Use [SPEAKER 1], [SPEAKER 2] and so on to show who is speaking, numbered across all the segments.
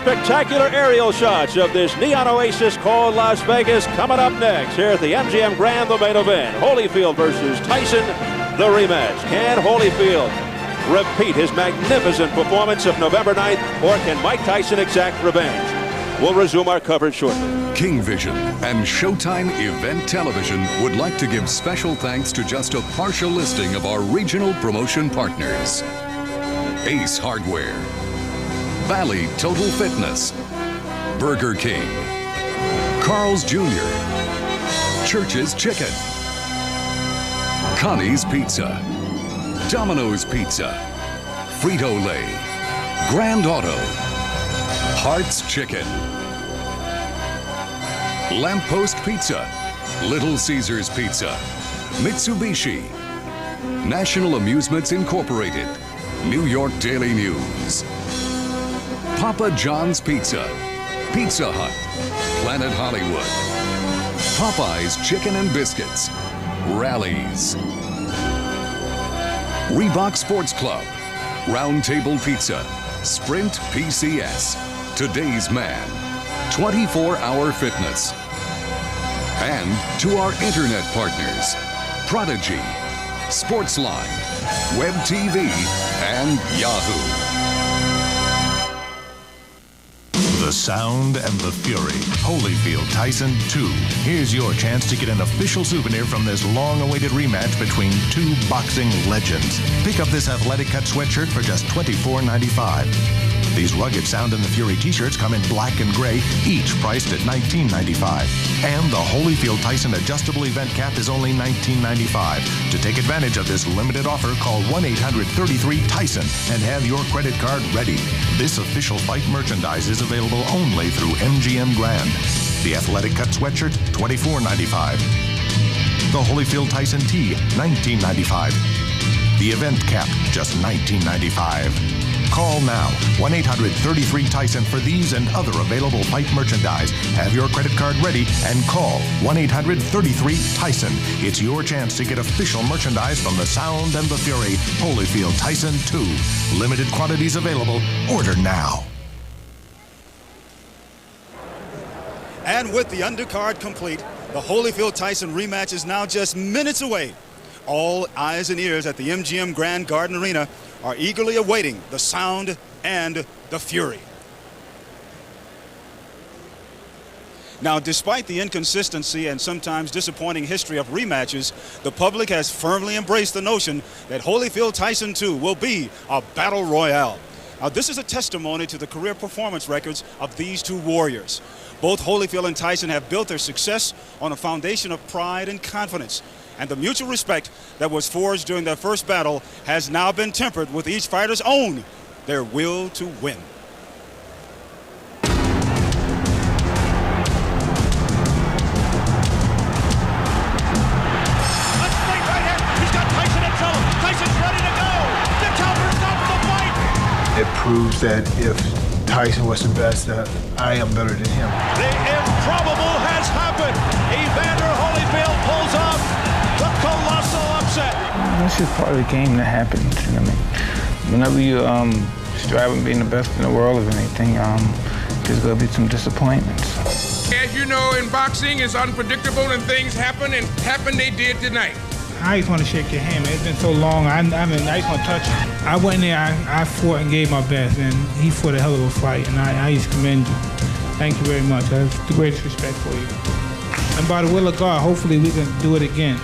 [SPEAKER 1] spectacular aerial shots of this neon oasis called Las Vegas coming up next here at the MGM Grand, the main event. Holyfield versus Tyson, the rematch. Can Holyfield repeat his magnificent performance of November 9th, or can Mike Tyson exact revenge? We'll resume our coverage shortly.
[SPEAKER 2] King Vision and Showtime Event Television would like to give special thanks to just a partial listing of our regional promotion partners. Ace Hardware, Valley Total Fitness, Burger King, Carl's Jr., Church's Chicken, Connie's Pizza, Domino's Pizza, Frito-Lay, Grand Auto, Hart's Chicken, Lamppost Pizza, Little Caesars Pizza, Mitsubishi, National Amusements Incorporated, New York Daily News, Papa John's Pizza, Pizza Hut, Planet Hollywood, Popeye's Chicken and Biscuits, Rallies, Reebok Sports Club, Round Table Pizza, Sprint PCS, Today's Man, 24-Hour Fitness, and to our internet partners, Prodigy, Sportsline, Web TV, and Yahoo.
[SPEAKER 3] The Sound and the Fury, Holyfield Tyson 2. Here's your chance to get an official souvenir from this long-awaited rematch between two boxing legends. Pick up this athletic cut sweatshirt for just $24.95. These rugged Sound and the Fury t-shirts come in black and gray, each priced at $19.95. And the Holyfield Tyson adjustable event cap is only $19.95. To take advantage of this limited offer, call 1-800-33-TYSON and have your credit card ready. This official fight merchandise is available only through MGM Grand. The athletic cut sweatshirt, $24.95. The Holyfield Tyson tee, $19.95. The event cap, just $19.95. Call now, 1-800-33-TYSON for these and other available fight merchandise. Have your credit card ready and call 1-800-33-TYSON. It's your chance to get official merchandise from the Sound and the Fury, Holyfield Tyson 2. Limited quantities available. Order now.
[SPEAKER 4] And with the undercard complete, the Holyfield Tyson rematch is now just minutes away. All eyes and ears at the MGM Grand Garden Arena are eagerly awaiting the Sound and the Fury. Now, despite the inconsistency and sometimes disappointing history of rematches, the public has firmly embraced the notion that Holyfield Tyson 2 will be a battle royale. Now, this is a testimony to the career performance records of these two warriors. Both Holyfield and Tyson have built their success on a foundation of pride and confidence. And the mutual respect that was forged during their first battle has now been tempered with each fighter's own, their will to win.
[SPEAKER 5] Let's straight right hand. He's got Tyson in trouble. Tyson's ready to go. The counter stops the fight.
[SPEAKER 6] It proves that if Tyson was the best, that I am better than him.
[SPEAKER 5] The improbable has happened. Evander Holyfield pulls off the colossal upset.
[SPEAKER 7] This is part of the game that happens. You know what I mean? Whenever you strive at being the best in the world of anything, there's going to be some disappointments.
[SPEAKER 8] As you know, in boxing, it's unpredictable and things happen, and they did tonight.
[SPEAKER 9] I just want to shake your hand, man. It's been so long. I just want to touch you. I went in there, I fought and gave my best, and he fought a hell of a fight, and I just commend you. Thank you very much. I have the greatest respect for you. And by the will of God, hopefully we can do it again.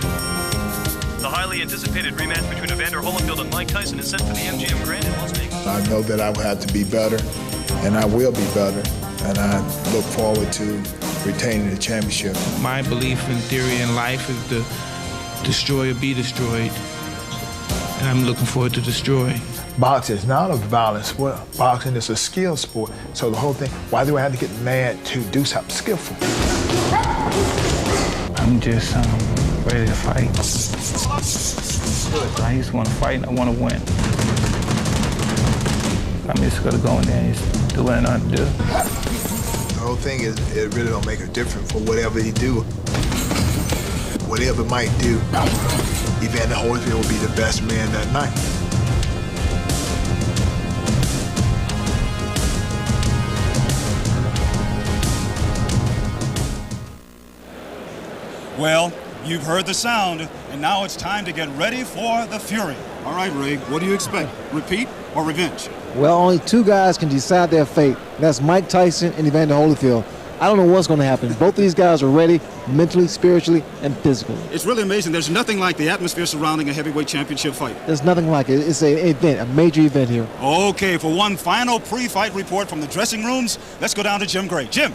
[SPEAKER 10] The highly anticipated rematch between Evander Holyfield and Mike Tyson is set for the MGM Grand in Las Vegas.
[SPEAKER 6] I know that I will have to be better, and I will be better, and I look forward to retaining the championship.
[SPEAKER 9] My belief in theory in life is to destroy or be destroyed, and I'm looking forward to destroy.
[SPEAKER 6] Boxing is not a violent sport. Boxing is a skill sport. So the whole thing, why do I have to get mad to do something skillful?
[SPEAKER 7] I'm just ready to fight. I just want to fight and I want to win. I'm just going to go in there and just do what I know how to do.
[SPEAKER 6] The whole thing is, it really don't make a difference for whatever he do. Whatever might do, Evander Holyfield will be the best man that night.
[SPEAKER 4] Well, you've heard the sound, and now it's time to get ready for the Fury. All right, Ray, what do you expect? Repeat or revenge?
[SPEAKER 11] Well, only two guys can decide their fate. That's Mike Tyson and Evander Holyfield. I don't know what's going to happen. Both of these guys are ready, mentally, spiritually, and physically.
[SPEAKER 4] It's really amazing. There's nothing like the atmosphere surrounding a heavyweight championship fight.
[SPEAKER 11] There's nothing like it. It's an event, a major event here.
[SPEAKER 4] Okay, for one final pre-fight report from the dressing rooms, let's go down to Jim Gray. Jim.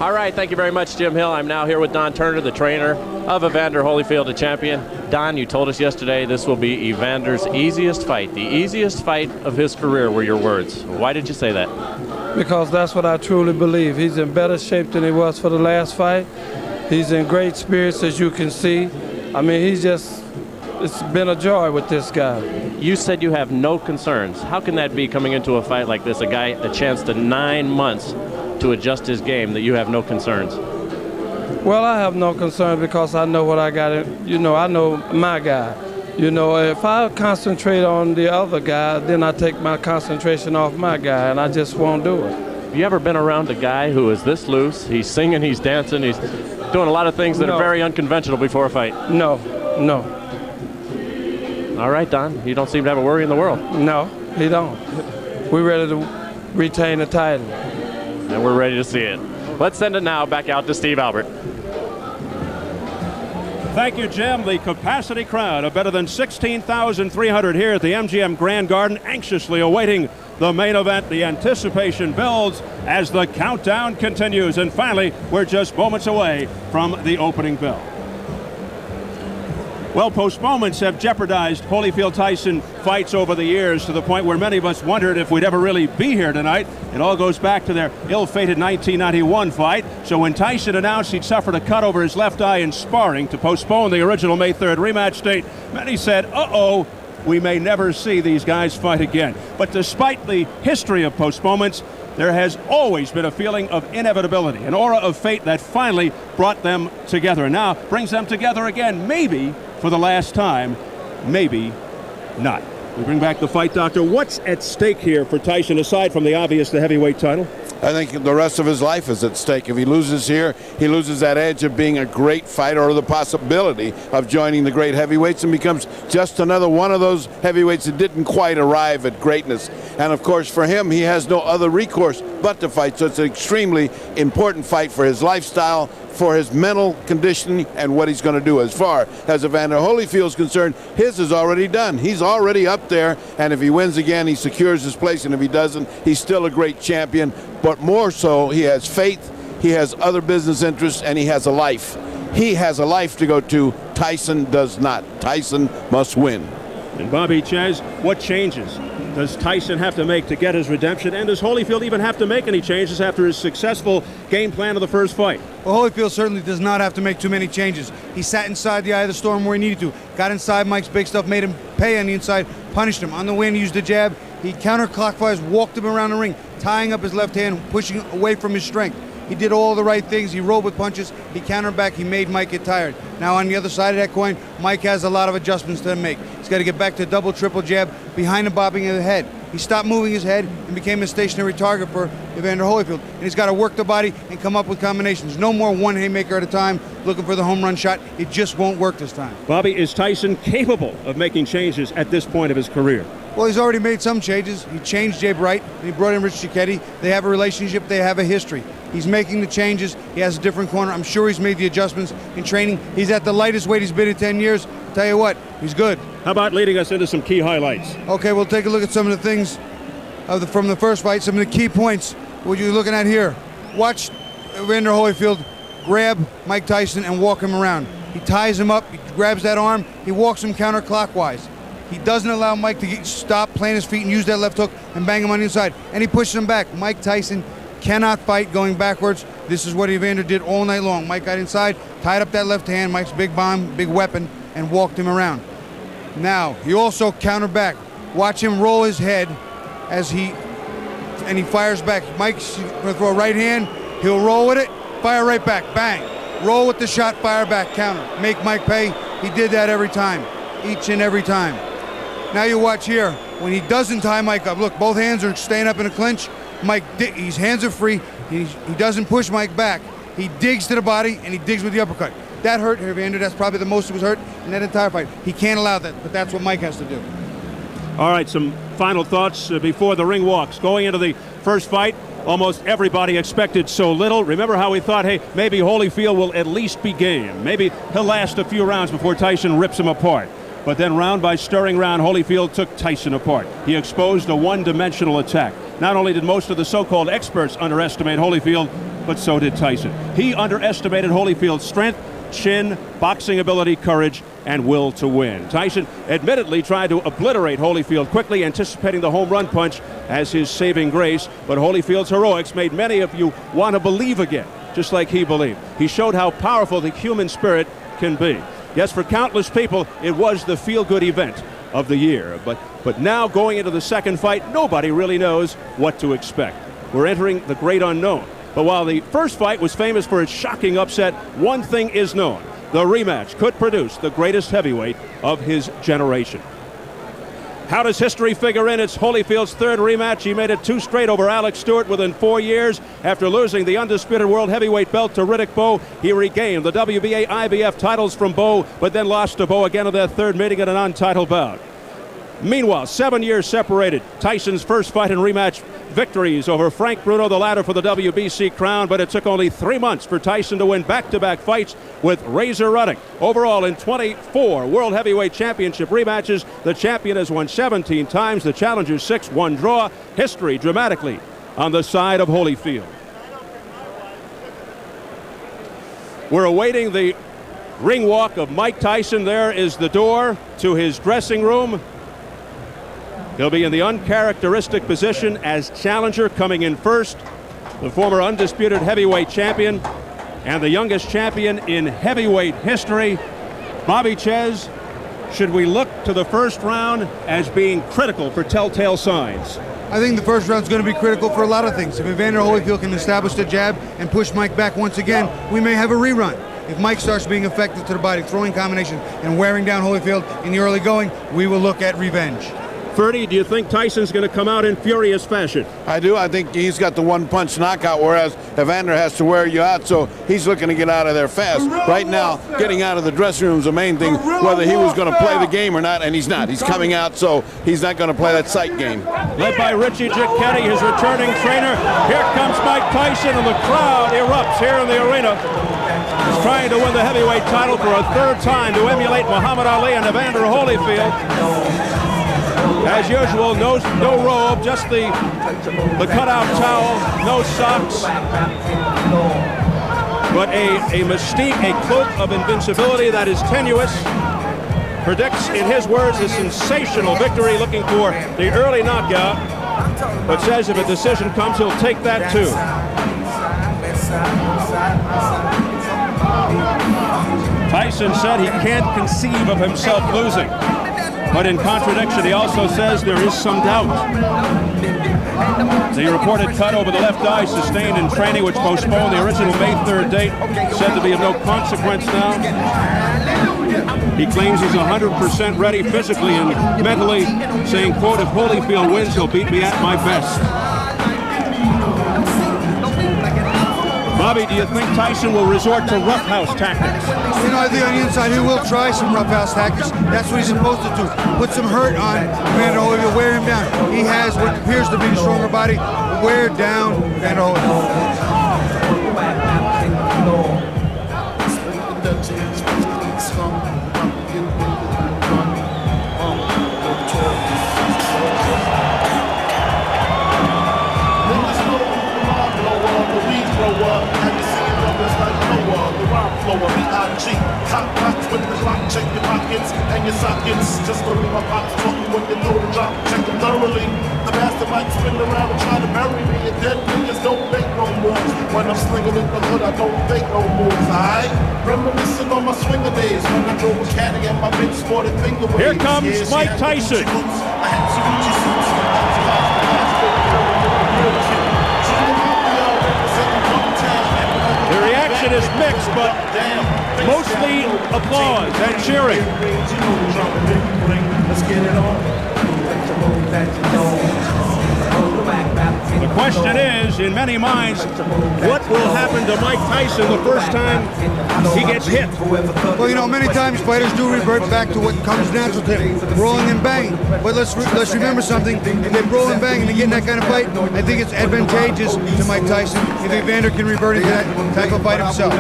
[SPEAKER 12] All right, thank you very much, Jim Hill. I'm now here with Don Turner, the trainer of Evander Holyfield, the champion. Don, you told us yesterday this will be Evander's easiest fight, the easiest fight of his career, were your words. Why did you say that?
[SPEAKER 13] Because that's what I truly believe. He's in better shape than he was for the last fight. He's in great spirits, as you can see. I mean, it's been a joy with this guy.
[SPEAKER 12] You said you have no concerns. How can that be coming into a fight like this, a chance to 9 months to adjust his game, that you have no concerns?
[SPEAKER 13] Well, I have no concern because I know what I got. I know my guy. If I concentrate on the other guy, then I take my concentration off my guy, and I just won't do it.
[SPEAKER 12] Have you ever been around a guy who is this loose? He's singing, he's dancing, he's doing a lot of things that are very unconventional before a fight.
[SPEAKER 13] No.
[SPEAKER 12] All right, Don, you don't seem to have a worry in the world.
[SPEAKER 13] No, he don't. We're ready to retain the title.
[SPEAKER 12] And we're ready to see it. Let's send it now back out to Steve Albert.
[SPEAKER 1] Thank you, Jim. The capacity crowd of better than 16,300 here at the MGM Grand Garden, anxiously awaiting the main event. The anticipation builds as the countdown continues. And finally, we're just moments away from the opening bell. Well, postponements have jeopardized Holyfield-Tyson fights over the years to the point where many of us wondered if we'd ever really be here tonight. It all goes back to their ill-fated 1991 fight. So when Tyson announced he'd suffered a cut over his left eye in sparring to postpone the original May 3rd rematch date, many said, uh-oh, we may never see these guys fight again. But despite the history of postponements, there has always been a feeling of inevitability, an aura of fate that finally brought them together, and now brings them together again, maybe for the last time, maybe not. We bring back the fight doctor. What's at stake here for Tyson, aside from the obvious, the heavyweight title?
[SPEAKER 14] I think the rest of his life is at stake. If he loses here, he loses that edge of being a great fighter or the possibility of joining the great heavyweights and becomes just another one of those heavyweights that didn't quite arrive at greatness. And of course, for him, he has no other recourse but to fight. So it's an extremely important fight for his lifestyle, for his mental conditioning, and what he's going to do. As far as Evander Holyfield is concerned, his is already done. He's already up there, and if he wins again, he secures his place, and if he doesn't, he's still a great champion. But more so, he has faith, he has other business interests, and he has a life. He has a life to go to. Tyson does not. Tyson must win.
[SPEAKER 1] And Bobby Chez, what changes does Tyson have to make to get his redemption? And does Holyfield even have to make any changes after his successful game plan of the first fight?
[SPEAKER 15] Well, Holyfield certainly does not have to make too many changes. He sat inside the eye of the storm where he needed to. Got inside Mike's big stuff, made him pay on the inside, punished him. On the way, he used the jab. He counterclockwise walked him around the ring, tying up his left hand, pushing away from his strength. He did all the right things. He rolled with punches. He countered back. He made Mike get tired. Now, on the other side of that coin, Mike has a lot of adjustments to make. He's got to get back to double, triple jab behind the bobbing of the head. He stopped moving his head and became a stationary target for Evander Holyfield. And he's got to work the body and come up with combinations. No more one haymaker at a time looking for the home run shot. It just won't work this time.
[SPEAKER 1] Bobby, is Tyson capable of making changes at this point of his career?
[SPEAKER 15] Well, he's already made some changes. He changed Jay Bright, and he brought in Rich Cicchetti. They have a relationship. They have a history. He's making the changes. He has a different corner. I'm sure he's made the adjustments in training. He's at the lightest weight he's been in 10 years. Tell you what, he's good.
[SPEAKER 1] How about leading us into some key highlights?
[SPEAKER 15] Okay, we'll take a look at some of the things from the first fight, some of the key points. What you're looking at here. Watch Evander Holyfield grab Mike Tyson and walk him around. He ties him up. He grabs that arm. He walks him counterclockwise. He doesn't allow Mike to stop, plant his feet, and use that left hook and bang him on the inside. And he pushes him back. Mike Tyson cannot fight going backwards. This is what Evander did all night long. Mike got inside, tied up that left hand, Mike's big bomb, big weapon, and walked him around. Now, he also countered back. Watch him roll his head as he fires back. Mike's going to throw a right hand. He'll roll with it, fire right back, bang. Roll with the shot, fire back, counter. Make Mike pay. He did that every time, each and every time. Now you watch here, when he doesn't tie Mike up, look, both hands are staying up in a clinch. Mike, his hands are free. He doesn't push Mike back. He digs to the body, and he digs with the uppercut. That hurt Evander. That's probably the most he was hurt in that entire fight. He can't allow that, but that's what Mike has to do.
[SPEAKER 1] All right, some final thoughts before the ring walks. Going into the first fight, almost everybody expected so little. Remember how we thought, hey, maybe Holyfield will at least be game. Maybe he'll last a few rounds before Tyson rips him apart. But then round by stirring round, Holyfield took Tyson apart. He exposed a one-dimensional attack. Not only did most of the so-called experts underestimate Holyfield, but so did Tyson. He underestimated Holyfield's strength, chin, boxing ability, courage, and will to win. Tyson admittedly tried to obliterate Holyfield quickly, anticipating the home run punch as his saving grace, but Holyfield's heroics made many of you want to believe again, just like he believed. He showed how powerful the human spirit can be. Yes, for countless people, it was the feel-good event of the year, but now going into the second fight, nobody really knows what to expect. We're entering the great unknown. But while the first fight was famous for its shocking upset, one thing is known. The rematch could produce the greatest heavyweight of his generation. How does history figure in? It's Holyfield's third rematch. He made it 2 straight over Alex Stewart within 4 years. After losing the undisputed world heavyweight belt to Riddick Bowe, he regained the WBA IBF titles from Bowe, but then lost to Bowe again in their third meeting in a non-title bout. Meanwhile, 7 years separated. Tyson's first fight and rematch victories over Frank Bruno, the latter for the WBC crown, but it took only 3 months for Tyson to win back-to-back fights with Razor Ruddock. Overall, in 24 World Heavyweight Championship rematches, the champion has won 17 times, the challenger 6, 1 draw. History dramatically on the side of Holyfield. We're awaiting the ring walk of Mike Tyson. There is the door to his dressing room. He'll be in the uncharacteristic position as challenger, coming in first, the former undisputed heavyweight champion and the youngest champion in heavyweight history. Bobby Ches, should we look to the first round as being critical for telltale signs?
[SPEAKER 15] I think the first round's going to be critical for a lot of things. If Evander Holyfield can establish the jab and push Mike back once again, we may have a rerun. If Mike starts being effective to the body, throwing combinations and wearing down Holyfield in the early going, we will look at revenge.
[SPEAKER 1] Ferdy, do you think Tyson's going to come out in furious fashion?
[SPEAKER 14] I do. I think he's got the one-punch knockout, whereas Evander has to wear you out, so he's looking to get out of there fast. Right now, getting out of the dressing room is the main thing, whether he was going to play the game or not, and he's not. He's coming out, so he's not going to play that sight game.
[SPEAKER 1] Led by Richie Giacchetti, his returning trainer. Here comes Mike Tyson, and the crowd erupts here in the arena. He's trying to win the heavyweight title for a third time to emulate Muhammad Ali and Evander Holyfield. As usual, no robe, just the cutout towel, no socks. But a mystique, a cloak of invincibility that is tenuous. Predicts, in his words, a sensational victory, looking for the early knockout. But says if a decision comes, he'll take that too. Tyson said he can't conceive of himself losing. But in contradiction, he also says there is some doubt. The reported cut over the left eye sustained in training, which postponed the original May 3rd date, said to be of no consequence now. He claims he's 100% ready physically and mentally, saying, quote, if Holyfield wins, he'll beat me at my best. Bobby, do you think Tyson will resort to roughhouse tactics?
[SPEAKER 15] You know, I think on the inside he will try some roughhouse tactics. That's what he's supposed to do. Put some hurt on Evander Holyfield, wear him down. He has what appears to be the stronger body. Wear down Evander Holyfield.
[SPEAKER 16] Top box with the clock, check your pockets and your sockets. Just look at my pockets, talking when you throw the drop, check them thoroughly. The master might spin around and try to bury me, and dead niggas don't make no moves. When I'm slinging in the hood, I don't fake no moves, alright? Reminiscing on my swinger days when I drove a caddy and my bitch sported finger waves.
[SPEAKER 1] Here comes Mike Tyson.
[SPEAKER 16] I had Gucci suits,
[SPEAKER 1] The reaction is mixed, but mostly applause and cheering.
[SPEAKER 16] Let's get it on.
[SPEAKER 1] The question is, in many minds, what will happen to Mike Tyson the first time he gets hit?
[SPEAKER 15] Well, you know, many times fighters do revert back to what comes natural to them, rolling and banging. But let's remember something. If they roll and bang and they get in that kind of fight, I think it's advantageous to Mike Tyson if Evander can revert into that type of fight himself.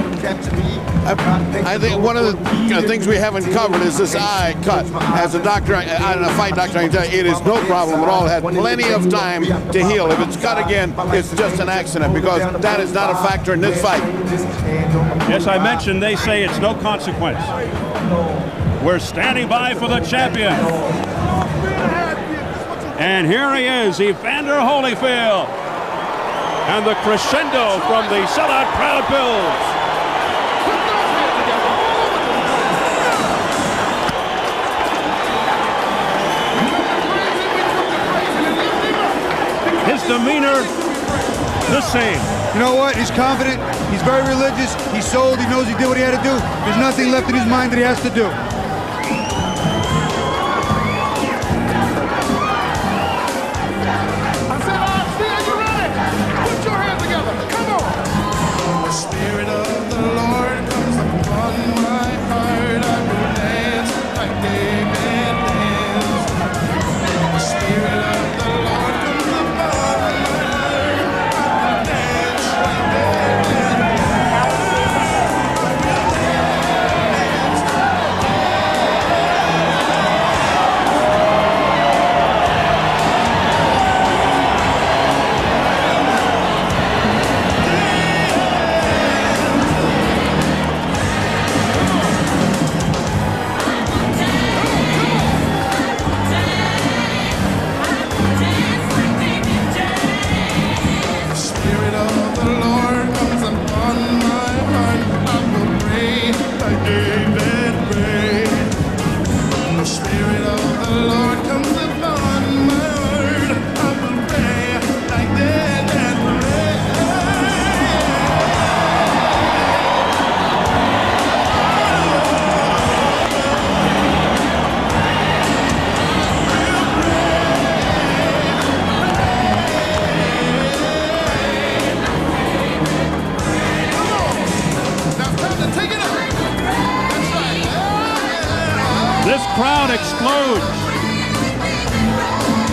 [SPEAKER 14] I think one of the things we haven't covered is this eye cut. As a doctor, a fight doctor, I can tell you, it is no problem at all. It had plenty of time to heal. If it's cut again, it's just an accident, because that is not a factor in this fight.
[SPEAKER 1] Yes, I mentioned they say it's no consequence. We're standing by for the champion. And here he is, Evander Holyfield. And the crescendo from the sellout crowd builds. His demeanor, the same.
[SPEAKER 15] You know what? He's confident. He's very religious. He's sold. He knows he did what he had to do. There's nothing left in his mind that he has to do.
[SPEAKER 16] I said, are you ready? Put your hands together. Come on. The Spirit of the Lord comes upon my heart. I will dance like David danced. The Spirit of the Lord comes upon my heart. I will dance like David
[SPEAKER 1] This crowd explodes.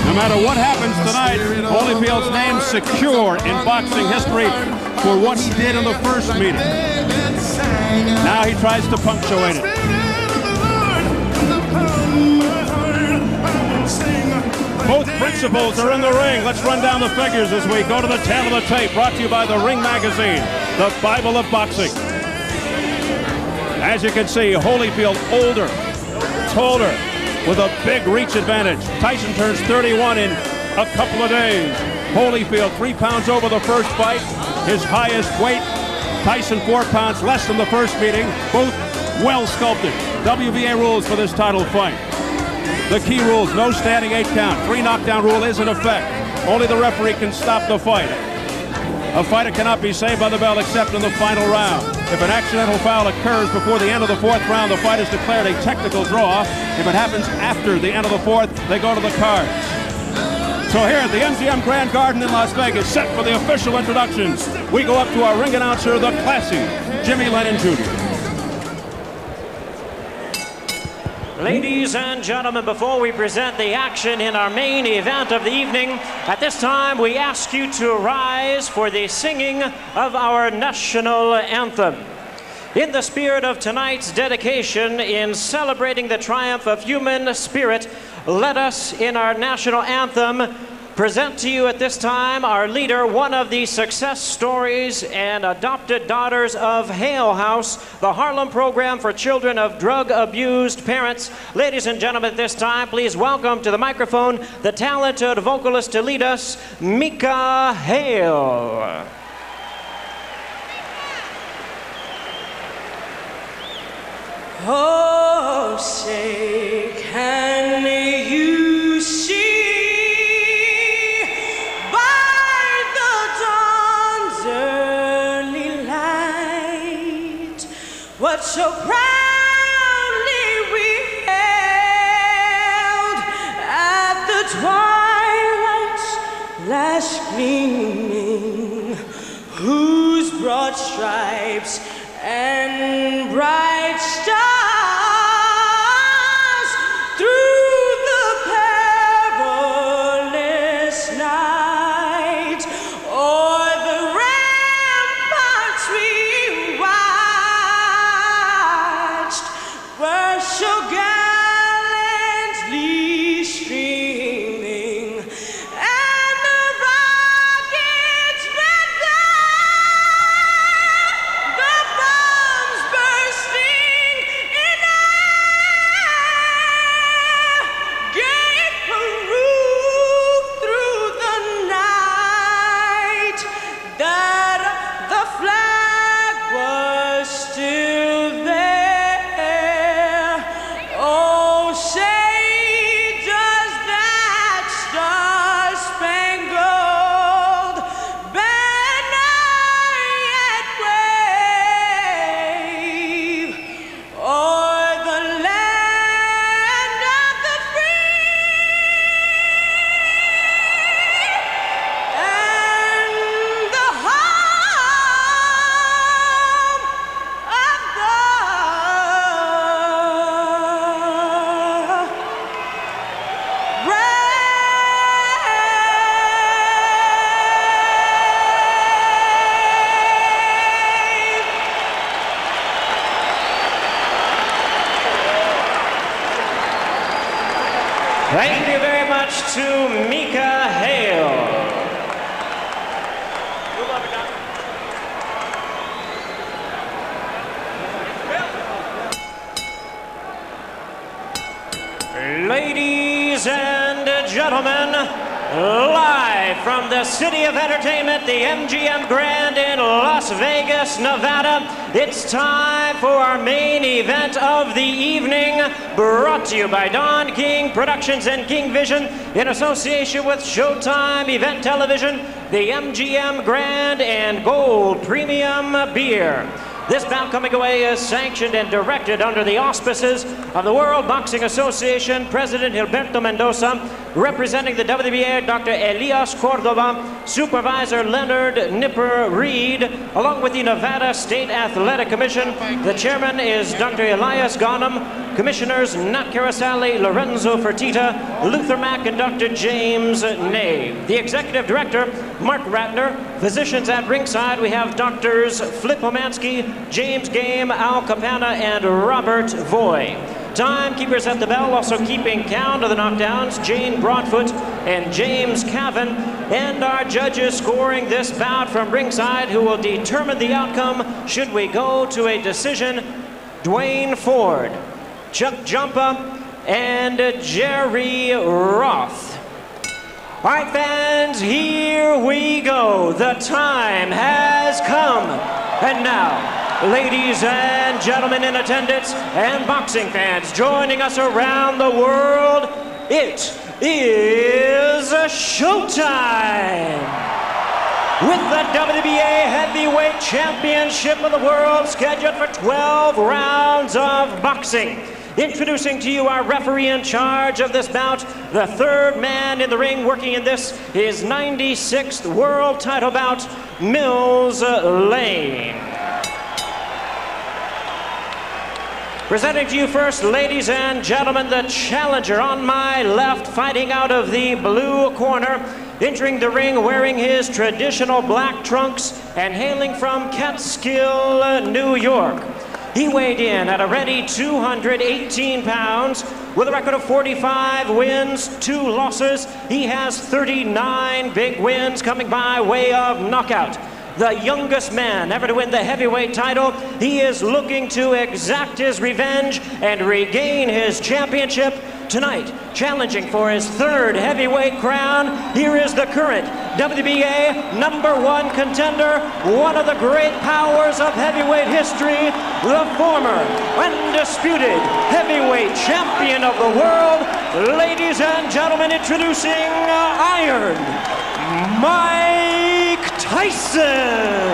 [SPEAKER 1] No matter what happens tonight, Holyfield's name secure in boxing history for what he did in the first meeting. Now he tries to punctuate it. Both principals are in the ring. Let's run down the figures as we go to the tail of the tape. Brought to you by the Ring Magazine, the Bible of boxing. As you can see, Holyfield older, taller, with a big reach advantage. Tyson turns 31 in a couple of days. Holyfield 3 pounds over the first fight, his highest weight. Tyson 4 pounds less than the first meeting, both well sculpted. WBA rules for this title fight. The key rules: no standing 8 count. 3 knockdown rule is in effect. Only the referee can stop the fight. A fighter cannot be saved by the bell except in the final round. If an accidental foul occurs before the end of the 4th round, the fight is declared a technical draw. If it happens after the end of the 4th, they go to the cards. So here at the MGM Grand Garden in Las Vegas, set for the official introductions, we go up to our ring announcer, the classy Jimmy Lennon Jr.
[SPEAKER 17] Ladies and gentlemen, before we present the action in our main event of the evening, at this time we ask you to rise for the singing of our national anthem. In the spirit of tonight's dedication, in celebrating the triumph of human spirit, let us, in our national anthem, present to you at this time our leader, one of the success stories and adopted daughters of Hale House, the Harlem program for children of drug-abused parents. Ladies and gentlemen, at this time, please welcome to the microphone the talented vocalist to lead us, Mika Hale.
[SPEAKER 18] Oh, say, can you see what so proudly we held at the twilight's gleaming, whose broad stripes and bright stars through the perilous night o'er the ramparts we watched were so gallantly streaming, and the rockets red the bombs bursting in air gave proof through the night that the flag was still there. Oh, say does that star-spangled banner yet wave o'er the land of the free and the home of the
[SPEAKER 17] Thank you very much to Mika Hale. Ladies and gentlemen, live from the City of Entertainment, the MGM Grand in Las Vegas, Nevada, it's time for our main event of the evening, brought to you by Don King Productions and King Vision in association with Showtime Event Television, the MGM Grand and Gold Premium Beer. This bout coming away is sanctioned and directed under the auspices of the World Boxing Association, President Gilberto Mendoza, representing the WBA, Dr. Elias Cordova, Supervisor Leonard Nipper Reed, along with the Nevada State Athletic Commission. The chairman is Dr. Elias Ghanem, Commissioners Nat Carasali, Lorenzo Fertitta, Luther Mack, and Dr. James Nave. The Executive Director, Mark Ratner. Physicians at ringside, we have Doctors Flip Omansky, James Game, Al Campana, and Robert Voy. Timekeepers at the bell, also keeping count of the knockdowns, Jane Broadfoot and James Cavan. And our judges scoring this bout from ringside, who will determine the outcome should we go to a decision, Dwayne Ford, Chuck Jumpa, and Jerry Roth. All right, fans, here we go. The time has come. And now, ladies and gentlemen in attendance and boxing fans joining us around the world, it is showtime! With the WBA Heavyweight Championship of the World scheduled for 12 rounds of boxing. Introducing to you our referee in charge of this bout, the third man in the ring working in this, his 96th world title bout, Mills Lane. Presenting to you first, ladies and gentlemen, the challenger on my left, fighting out of the blue corner, entering the ring wearing his traditional black trunks and hailing from Catskill, New York. He weighed in at a ready 218 pounds with a record of 45 wins, 2 losses. He has 39 big wins coming by way of knockout. The youngest man ever to win the heavyweight title. He is looking to exact his revenge and regain his championship. Tonight, challenging for his third heavyweight crown, here is the current WBA #1 contender, one of the great powers of heavyweight history, the former undisputed heavyweight champion of the world. Ladies and gentlemen, introducing Iron Mike Tyson.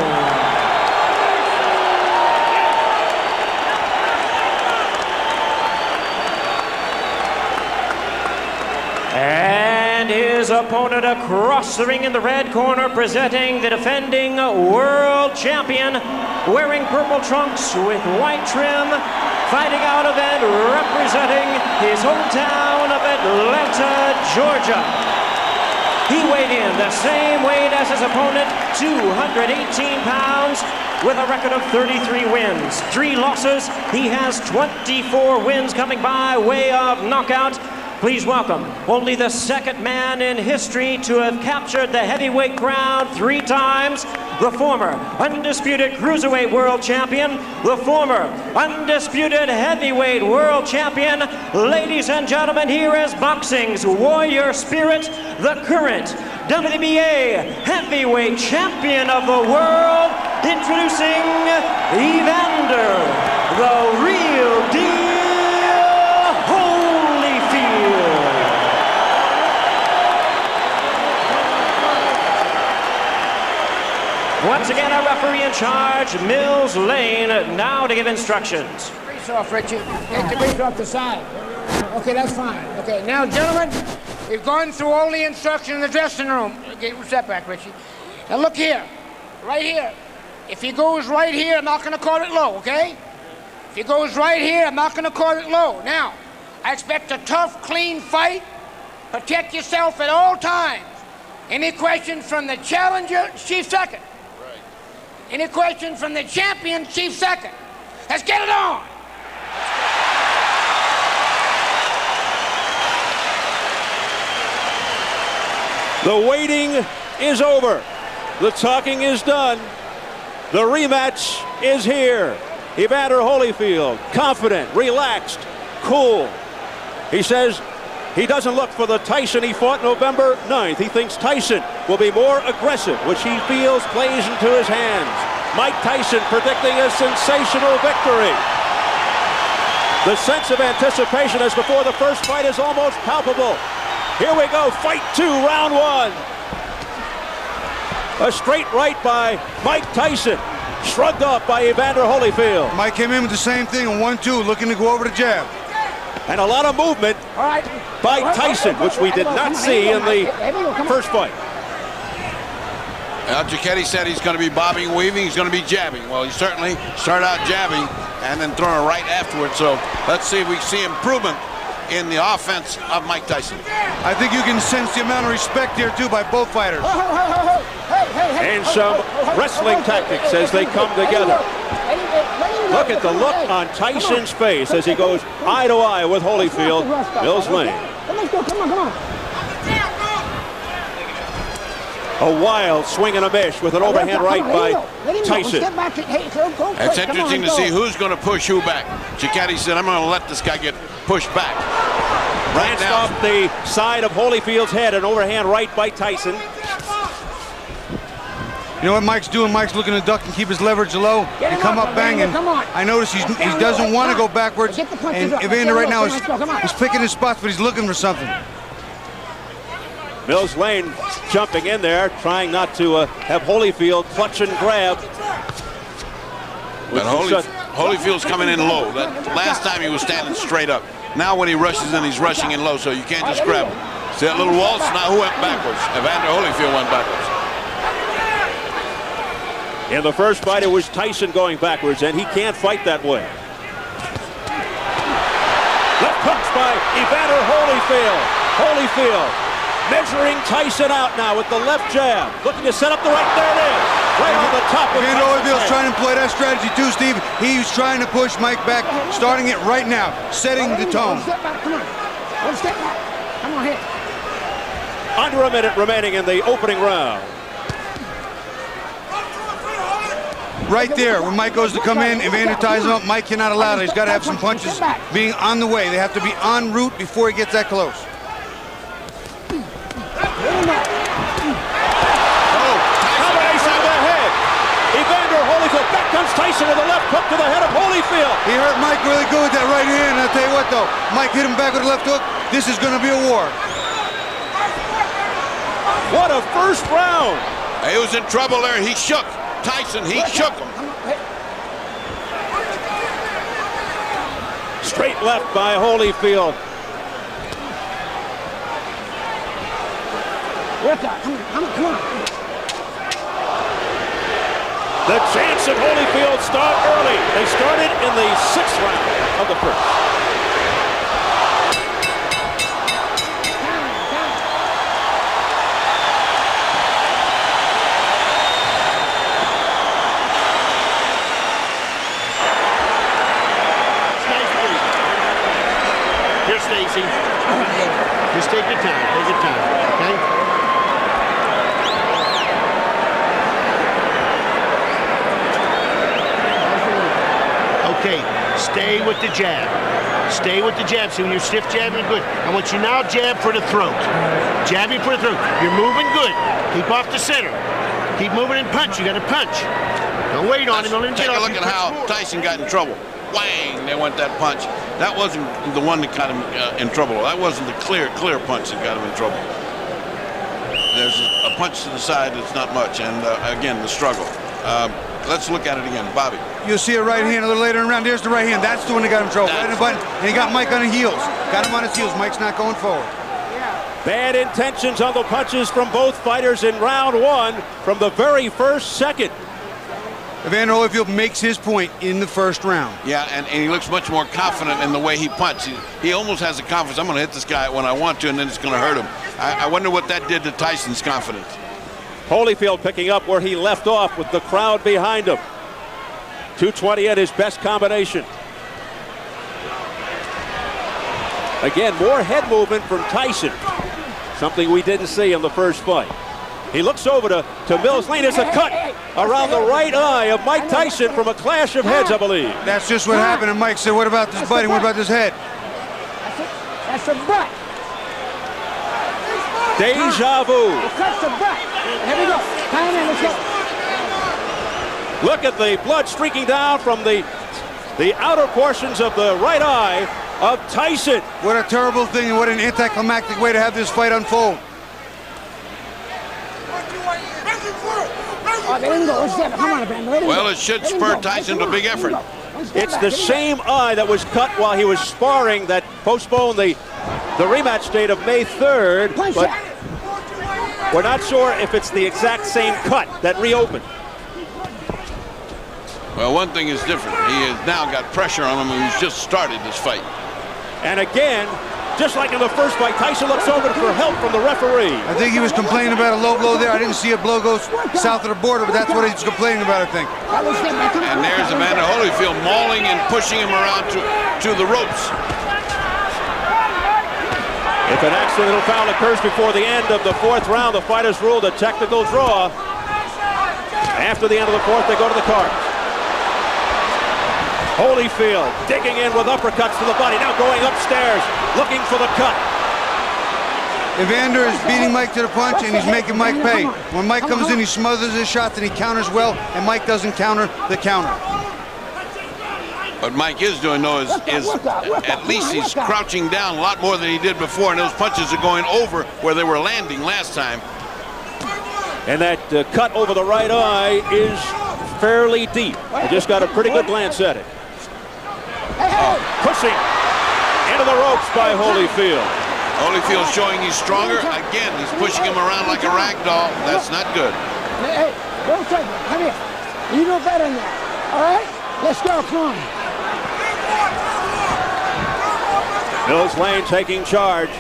[SPEAKER 17] And his opponent across the ring in the red corner, presenting the defending world champion, wearing purple trunks with white trim, fighting out of and representing his hometown of Atlanta, Georgia. He weighed in the same weight as his opponent, 218 pounds, with a record of 33 wins, 3 losses. He has 24 wins coming by way of knockout. Please welcome only the second man in history to have captured the heavyweight crown 3 times, the former undisputed cruiserweight world champion, the former undisputed heavyweight world champion. Ladies and gentlemen, here is boxing's warrior spirit, the current WBA heavyweight champion of the world, introducing Evander, the real deal Holyfield. Once again, our referee in charge, Mills Lane, now to give instructions.
[SPEAKER 19] Brace off, Richie. Get the brace off the side. Okay, that's fine. Okay, now, gentlemen, we've gone through all the instructions in the dressing room. Okay, step back, Richie. Now, look here. Right here. If he goes right here, I'm not going to call it low, okay? If he goes right here, I'm not going to call it low. Now, I expect a tough, clean fight. Protect yourself at all times. Any questions from the challenger, chief second. Right. Any questions from the champion, chief second. Let's get it on.
[SPEAKER 1] The waiting is over. The talking is done. The rematch is here. Evander Holyfield, confident, relaxed, cool. He says he doesn't look for the Tyson he fought November 9th. He thinks Tyson will be more aggressive, which he feels plays into his hands. Mike Tyson predicting a sensational victory. The sense of anticipation as before the first fight is almost palpable. Here we go, fight 2, round 1. A straight right by Mike Tyson, shrugged off by Evander Holyfield.
[SPEAKER 15] Mike came in with the same thing, a 1-2, looking to go over the jab.
[SPEAKER 1] And a lot of movement by Tyson, which we did not see in the first fight.
[SPEAKER 14] Giacchetti said he's going to be bobbing, weaving, he's going to be jabbing. Well, he certainly started out jabbing and then throwing a right afterwards. So let's see if we see improvement in the offense of Mike Tyson.
[SPEAKER 15] I think you can sense the amount of respect here, too, by both fighters.
[SPEAKER 1] And some wrestling tactics as they come together. Look at the look on Tyson's face as he goes eye to eye with Holyfield. Mills Lane.
[SPEAKER 19] Let's go, come on.
[SPEAKER 1] A wild swing and a miss with an overhand right by Tyson.
[SPEAKER 14] It's interesting to see who's going to push who back. Giacchetti said, I'm going to let this guy get pushed back.
[SPEAKER 1] Right off the side of Holyfield's head, an overhand right by Tyson.
[SPEAKER 15] You know what Mike's doing? Mike's looking to duck and keep his leverage low and come up banging. I notice he doesn't want to go backwards. And Evander right now is picking his spots, but he's looking for something.
[SPEAKER 1] Mills Lane jumping in there, trying not to have Holyfield clutch and grab.
[SPEAKER 14] But Holyfield's coming in low. That last time he was standing straight up. Now when he rushes in, he's rushing in low, so you can't just grab him. See that little waltz? Now who went backwards? Evander Holyfield went backwards.
[SPEAKER 1] In the first fight, it was Tyson going backwards, and he can't fight that way. Left hooks by Evander Holyfield. Holyfield measuring Tyson out now with the left jab. Looking to set up the right. There it is. Right on the top of
[SPEAKER 15] Evander Holyfield's trying to employ that strategy too, Steve. He's trying to push Mike back, starting it right now, setting the tone.
[SPEAKER 19] Step back, come on. Step back. Come on here.
[SPEAKER 1] Under a minute remaining in the opening round.
[SPEAKER 15] Right there, when Mike goes to come in, Evander ties him up. Mike cannot allow that. He's got to have some punches being on the way. They have to be en route before he gets that close.
[SPEAKER 1] Combination to the head. Evander Holyfield. Back comes Tyson with a left hook to the head of Holyfield.
[SPEAKER 15] He hurt Mike really good with that right hand. I'll tell you what, though. Mike hit him back with a left hook. This is going to be a war.
[SPEAKER 1] What a first round.
[SPEAKER 14] He was in trouble there. He shook. Tyson, he shook him.
[SPEAKER 1] Straight left by Holyfield.
[SPEAKER 19] Work out. Come on.
[SPEAKER 1] The chance of Holyfield start early. They started in the 6th round of the first.
[SPEAKER 20] Here, Stacy. Just take your time, okay? Okay, stay with the jab. Stay with the jab. See, when you're stiff jabbing, good. I want you now jab for the throat. Jabbing for the throat. You're moving good. Keep off the center. Keep moving and punch. You got to punch. Don't wait on him. Don't let him get off.
[SPEAKER 14] Take a look at how Tyson got in trouble. Whang! They went that punch. That wasn't the one that got him in trouble. That wasn't the clear punch that got him in trouble. There's a punch to the side that's not much, and again, the struggle. Let's look at it again, Bobby.
[SPEAKER 15] You'll see a right hand a little later in the round. There's the right hand. That's the one that got him in trouble. Right in the button, and he got Mike on the heels. Got him on his heels. Mike's not going forward.
[SPEAKER 1] Bad intentions on the punches from both fighters in round 1 from the very first second.
[SPEAKER 15] Evander Holyfield makes his point in the first round.
[SPEAKER 14] Yeah, and he looks much more confident in the way he punches. He almost has the confidence, I'm going to hit this guy when I want to, and then it's going to hurt him. I wonder what that did to Tyson's confidence.
[SPEAKER 1] Holyfield picking up where he left off with the crowd behind him. 220 at his best combination. Again, more head movement from Tyson. Something we didn't see in the first fight. He looks over to Mills Lane. There's a cut around the right eye of Mike Tyson from a clash of heads, I believe.
[SPEAKER 15] That's just what happened. And Mike said, what about this butting? What about this head?
[SPEAKER 19] That's a butt.
[SPEAKER 1] Deja vu.
[SPEAKER 19] That's a butt. Here we go. Time in, let's go.
[SPEAKER 1] Look at the blood streaking down from the outer portions of the right eye of Tyson.
[SPEAKER 15] What a terrible thing and what an anticlimactic way to have this fight unfold.
[SPEAKER 14] Well, it should spur Tyson to a big effort.
[SPEAKER 1] It's the same eye that was cut while he was sparring that postponed the rematch date of May 3rd, but we're not sure if it's the exact same cut that reopened.
[SPEAKER 14] Well, one thing is different. He has now got pressure on him, and he's just started this fight.
[SPEAKER 1] And again, just like in the first fight, Tyson looks over for help from the referee.
[SPEAKER 15] I think he was complaining about a low blow there. I didn't see a blow go south of the border, but that's what he's complaining about, I think.
[SPEAKER 14] And there's Evander Holyfield mauling and pushing him around to the ropes.
[SPEAKER 1] If an accidental foul occurs before the end of the 4th round, the fighters ruled a technical draw. After the end of the 4th, they go to the card. Holyfield digging in with uppercuts to the body, now going upstairs, looking for the cut.
[SPEAKER 15] Evander is beating Mike to the punch, and he's making Mike pay. When Mike comes in, he smothers his shots, and he counters well, and Mike doesn't counter the counter.
[SPEAKER 14] What Mike is doing, though, is at least he's crouching down a lot more than he did before, and those punches are going over where they were landing last time.
[SPEAKER 1] And that cut over the right eye is fairly deep. I just got a pretty good glance at it. Pushing into the ropes by Holyfield.
[SPEAKER 14] Holyfield showing he's stronger. Again, he's pushing him around like a rag doll. That's not good.
[SPEAKER 19] Hey, don't take it. Come here. You know better than that. All right? Let's go. Come on.
[SPEAKER 1] Mills Lane taking charge.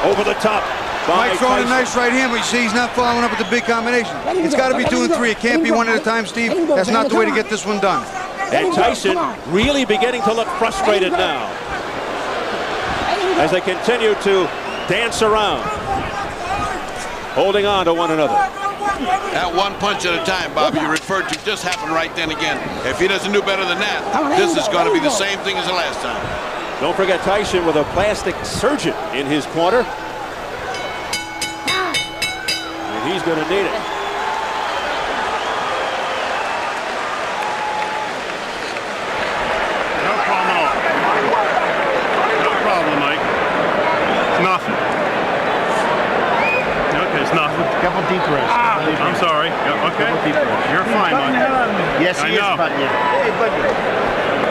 [SPEAKER 1] Over the top.
[SPEAKER 15] Mike throwing a nice right hand, but you see he's not following up with the big combination. It's got to be 2 and 3. It can't be one at a time, Steve. That's not the way to get this one done.
[SPEAKER 1] And Tyson really beginning to look frustrated now as they continue to dance around, holding on to one another.
[SPEAKER 14] That one punch at a time, Bobby, you referred to, just happened right then again. If he doesn't do better than that, this is going to be the same thing as the last time.
[SPEAKER 1] Don't forget Tyson with a plastic surgeon in his corner. And he's going to need it.
[SPEAKER 20] Couple deep breaths.
[SPEAKER 5] I'm sorry. Okay. You're fine, Mike.
[SPEAKER 20] Yes, he is butting you. Hey, buddy.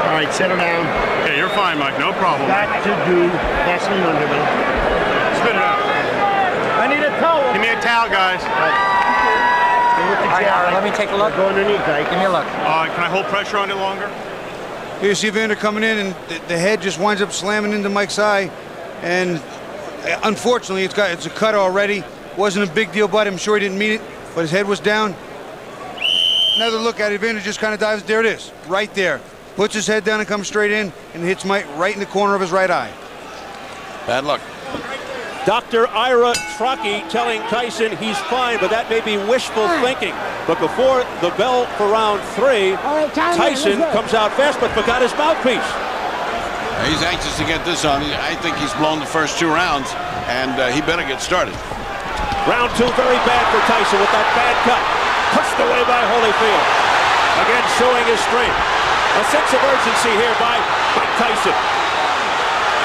[SPEAKER 20] All right, settle down.
[SPEAKER 5] Okay, you're fine, Mike. No problem.
[SPEAKER 20] Got to do Vaseline under me.
[SPEAKER 5] Spit it out.
[SPEAKER 10] Give me a towel, guys.
[SPEAKER 19] All right, let me take a look.
[SPEAKER 20] Go underneath, Ike.
[SPEAKER 19] Give me a look.
[SPEAKER 10] Can I hold pressure on it longer?
[SPEAKER 15] Here you see Evander coming in, and the head just winds up slamming into Mike's eye. And unfortunately, it's a cut already. Wasn't a big deal, but I'm sure he didn't mean it, but his head was down. Another look at it, Evander just kind of dives. There it is, right there. Puts his head down and comes straight in and hits Mike right in the corner of his right eye.
[SPEAKER 14] Bad luck.
[SPEAKER 1] Dr. Ira Trocchi telling Tyson he's fine, but that may be wishful thinking. But before the bell for round 3, Tyson comes out fast but forgot his mouthpiece.
[SPEAKER 14] He's anxious to get this on. I think he's blown the first 2 rounds, and he better get started.
[SPEAKER 1] Round 2 very bad for Tyson with that bad cut. Pushed away by Holyfield. Again showing his strength. A sense of urgency here by Mike Tyson.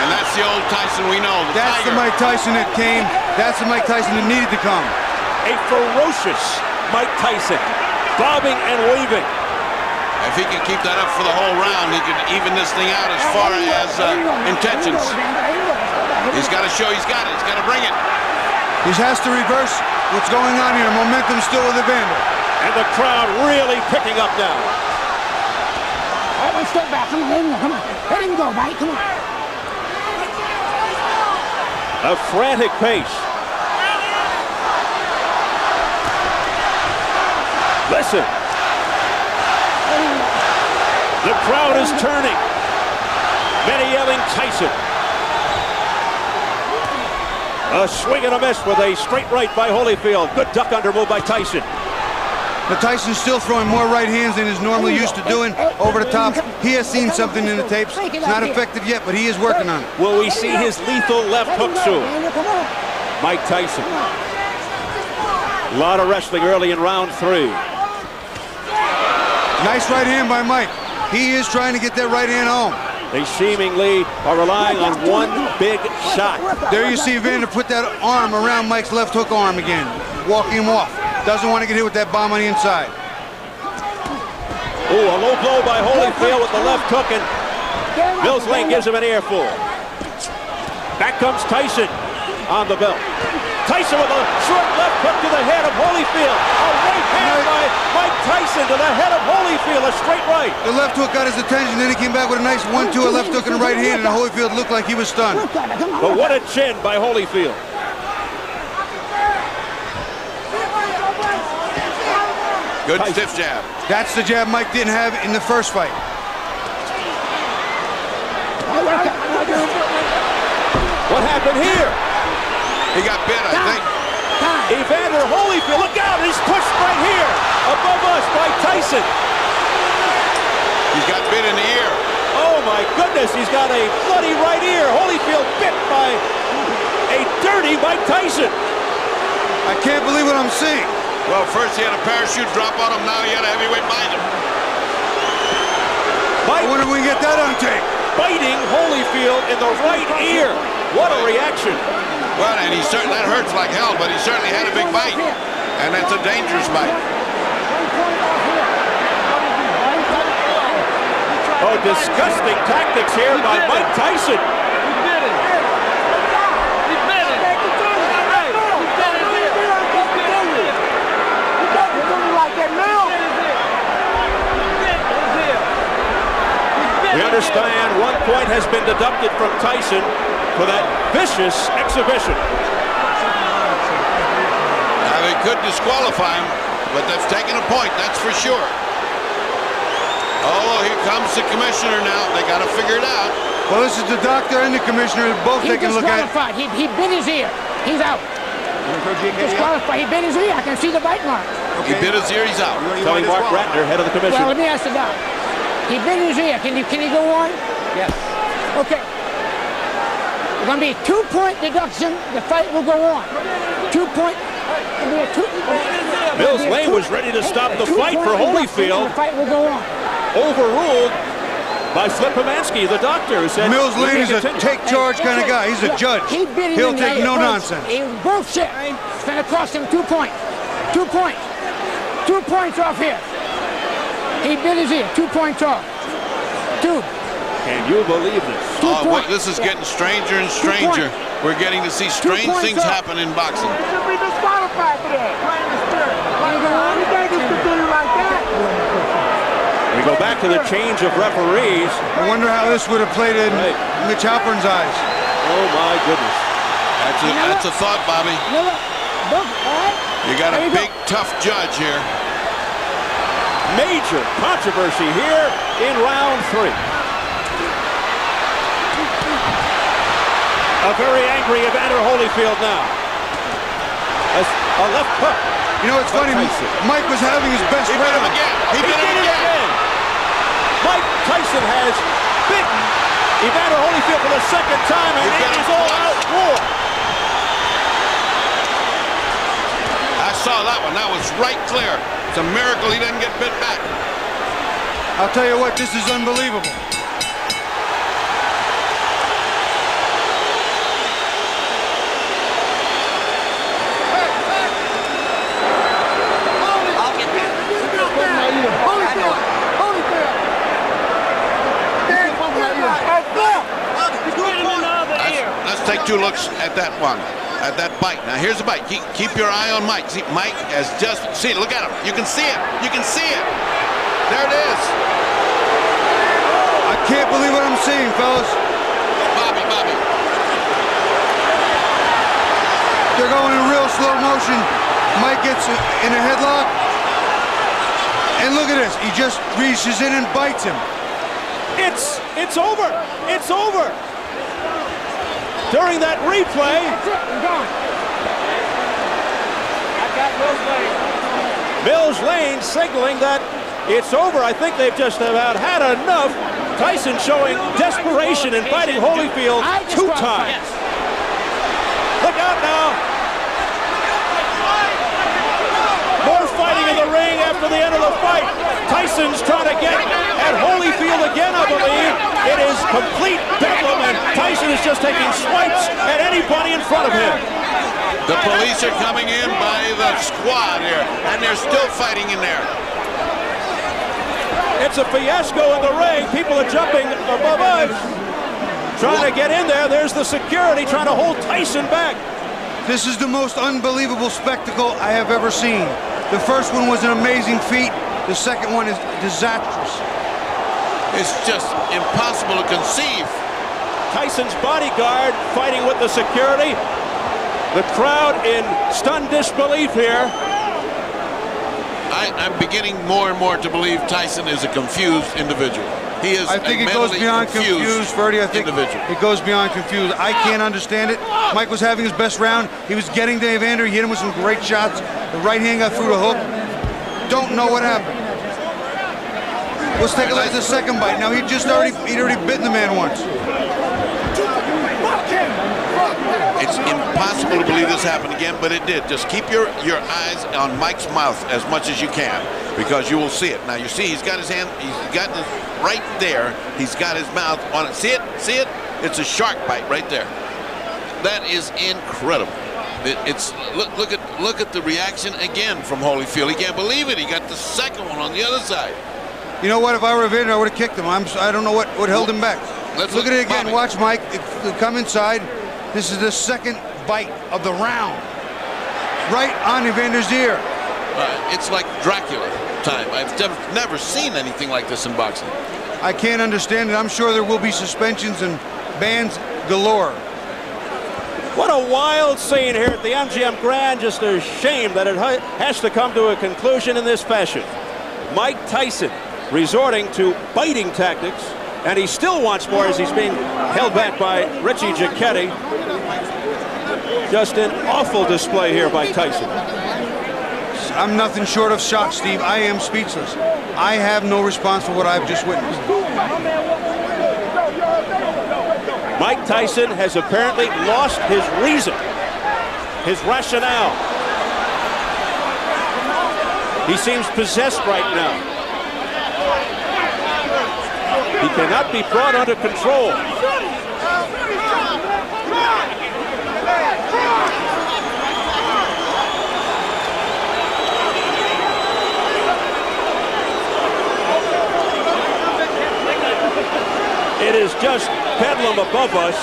[SPEAKER 14] And that's the old Tyson we know.
[SPEAKER 15] That's the Mike Tyson that came. That's the Mike Tyson that needed to come.
[SPEAKER 1] A ferocious Mike Tyson, bobbing and weaving.
[SPEAKER 14] If he can keep that up for the whole round, he can even this thing out as far as intentions. He's got to show he's got it. He's got to bring it.
[SPEAKER 15] He has to reverse what's going on here. Momentum still with Evander.
[SPEAKER 1] And the crowd really picking up now.
[SPEAKER 19] All right, step back. Come on, come on. Let him go, Mike. Come on.
[SPEAKER 1] A frantic pace. Listen. The crowd is turning. Many yelling Tyson. A swing and a miss with a straight right by Holyfield. Good duck under move by Tyson.
[SPEAKER 15] But Tyson's still throwing more right hands than he's normally used to doing over the top. He has seen something in the tapes. It's not effective yet, but he is working on it.
[SPEAKER 1] Will we see his lethal left hook soon? Mike Tyson. A lot of wrestling early in round 3.
[SPEAKER 15] Nice right hand by Mike. He is trying to get that right hand home.
[SPEAKER 1] They seemingly are relying on one big shot.
[SPEAKER 15] There you see Evander put that arm around Mike's left hook arm again, walking him off. Doesn't want to get hit with that bomb on the inside.
[SPEAKER 1] Oh, a low blow by Holyfield with the left hook, and Mills Lane gives him an earful. Back comes Tyson on the belt. Tyson with a short left hook to the head of Holyfield. A right hand by Mike Tyson to the head of Holyfield, a straight right.
[SPEAKER 15] The left hook got his attention, then he came back with a nice 1-2, a left hook and a right hand, and Holyfield looked like he was stunned.
[SPEAKER 1] But what a chin by Holyfield.
[SPEAKER 14] Good stiff jab.
[SPEAKER 15] That's the jab Mike didn't have in the first fight.
[SPEAKER 1] What happened here?
[SPEAKER 14] He got bit, I think.
[SPEAKER 1] Evander Holyfield, look out, he's pushed right here, above us by Tyson.
[SPEAKER 14] He's got bit in the ear.
[SPEAKER 1] Oh my goodness, he's got a bloody right ear. Holyfield bit by a dirty Mike Tyson.
[SPEAKER 15] I can't believe what I'm seeing.
[SPEAKER 14] Well, first he had a parachute drop on him, now he had a heavyweight bind him.
[SPEAKER 15] I wonder if we can get that on tape.
[SPEAKER 1] Biting Holyfield in the right ear. What a reaction.
[SPEAKER 14] Well, and that hurts like hell, but he certainly had a big bite. And that's a dangerous bite.
[SPEAKER 1] Oh, disgusting tactics here by Mike Tyson. We understand 1 point has been deducted from Tyson for that vicious exhibition.
[SPEAKER 14] Now, they could disqualify him, but they've taken a point, that's for sure. Oh, here comes the commissioner now. They got to figure it out.
[SPEAKER 15] Well, this is the doctor and the commissioner both taking a look at it.
[SPEAKER 19] He bit his ear. He's out. Disqualified. He bit his ear. I can see the bite mark.
[SPEAKER 14] Okay. He bit his ear. He's out.
[SPEAKER 1] Tony Mark Ratner, head of the commission.
[SPEAKER 19] Well, let me ask the doc. He bit his ear. Can he go on?
[SPEAKER 1] Yes.
[SPEAKER 19] Okay. It's going to be a 2-point deduction. The fight will go on. 2 point.
[SPEAKER 1] Mills Lane was ready to stop the fight for Holyfield.
[SPEAKER 19] The fight will go on.
[SPEAKER 1] Overruled by Flip Pomansky, the doctor, who said
[SPEAKER 15] Mills Lane is a take charge kind of guy. He's a judge. He'll take no nonsense.
[SPEAKER 19] He was bullshit. It's going to cost him 2 points. 2 points. 2 points off here. He bit his ear. 2 points off. 2.
[SPEAKER 1] Can you believe this?
[SPEAKER 14] Oh, well, this is getting stranger and stranger. We're getting to see strange things happen in boxing.
[SPEAKER 1] We go back to the change of referees.
[SPEAKER 15] I wonder how this would have played in Mitch Halpern's eyes.
[SPEAKER 1] Oh my goodness.
[SPEAKER 14] That's a thought, Bobby. You got a big, tough judge here.
[SPEAKER 1] Major controversy here in round 3. A very angry Evander Holyfield now. A left hook.
[SPEAKER 15] You know, it's funny. Mike was having his best round.
[SPEAKER 14] He did it again.
[SPEAKER 1] Mike Tyson has bitten Evander Holyfield for the second time, and it is all-out war.
[SPEAKER 14] I saw that one. That was right clear. It's a miracle he didn't get bit back.
[SPEAKER 15] I'll tell you what, this is unbelievable.
[SPEAKER 14] Let's take 2 looks at that one, at that bite. Now here's the bite. Keep your eye on Mike. See, Mike has just, see, look at him. You can see it. You can see it. There it is.
[SPEAKER 15] I can't believe what I'm seeing, fellas.
[SPEAKER 14] Bobby.
[SPEAKER 15] They're going in real slow motion. Mike gets in a headlock. And look at this. He just reaches in and bites him.
[SPEAKER 1] It's over. It's over. During that replay, Mills Lane signaling that it's over. I think they've just about had enough. Tyson showing desperation in fighting Holyfield 2 times. Look out now. More fighting in the ring after the end of the fight. Tyson's trying to get at Holyfield again, I believe. It is complete bedlam, and Tyson is just taking swipes at anybody in front of him.
[SPEAKER 14] The police are coming in by the squad here, and they're still fighting in there.
[SPEAKER 1] It's a fiasco in the ring. People are jumping above us, trying to get in there. There's the security trying to hold Tyson back.
[SPEAKER 15] This is the most unbelievable spectacle I have ever seen. The first one was an amazing feat. The second one is disastrous.
[SPEAKER 14] It's just impossible to conceive.
[SPEAKER 1] Tyson's bodyguard fighting with the security. The crowd in stunned disbelief here.
[SPEAKER 14] I'm beginning more and more to believe Tyson is a confused individual. He is.
[SPEAKER 15] I think it goes beyond confused, Ferdy. I think it goes beyond confused. I can't understand it. Mike was having his best round. He was getting to Evander. He hit him with some great shots. The right hand got through the hook. Don't know what happened. Let's take a look at the second bite. Now he'd already bitten the man once.
[SPEAKER 14] It's impossible to believe this happened again, but it did. Just keep your eyes on Mike's mouth as much as you can, because you will see it. Now you see he's got his hand, he's got this right there. He's got his mouth on it. See it? See it? It's a shark bite right there. That is incredible. Look at the reaction again from Holyfield. He can't believe it. He got the second one on the other side.
[SPEAKER 15] You know what? If I were Evander, I would have kicked him. I don't know what held him back.
[SPEAKER 14] Let's
[SPEAKER 15] look at it again.
[SPEAKER 14] Bobby.
[SPEAKER 15] Watch Mike come inside. This is the second bite of the round. Right on Evander's ear.
[SPEAKER 14] It's like Dracula time. I've never seen anything like this in boxing.
[SPEAKER 15] I can't understand it. I'm sure there will be suspensions and bans galore.
[SPEAKER 1] What a wild scene here at the MGM Grand. Just a shame that it has to come to a conclusion in this fashion. Mike Tyson resorting to biting tactics, and he still wants more as he's being held back by Richie Giacchetti. Just an awful display here by Tyson.
[SPEAKER 15] I'm nothing short of shocked, Steve. I am speechless. I have no response for what I've just witnessed.
[SPEAKER 1] Mike Tyson has apparently lost his reason, his rationale. He seems possessed right now. He cannot be brought under control. It is just bedlam above us.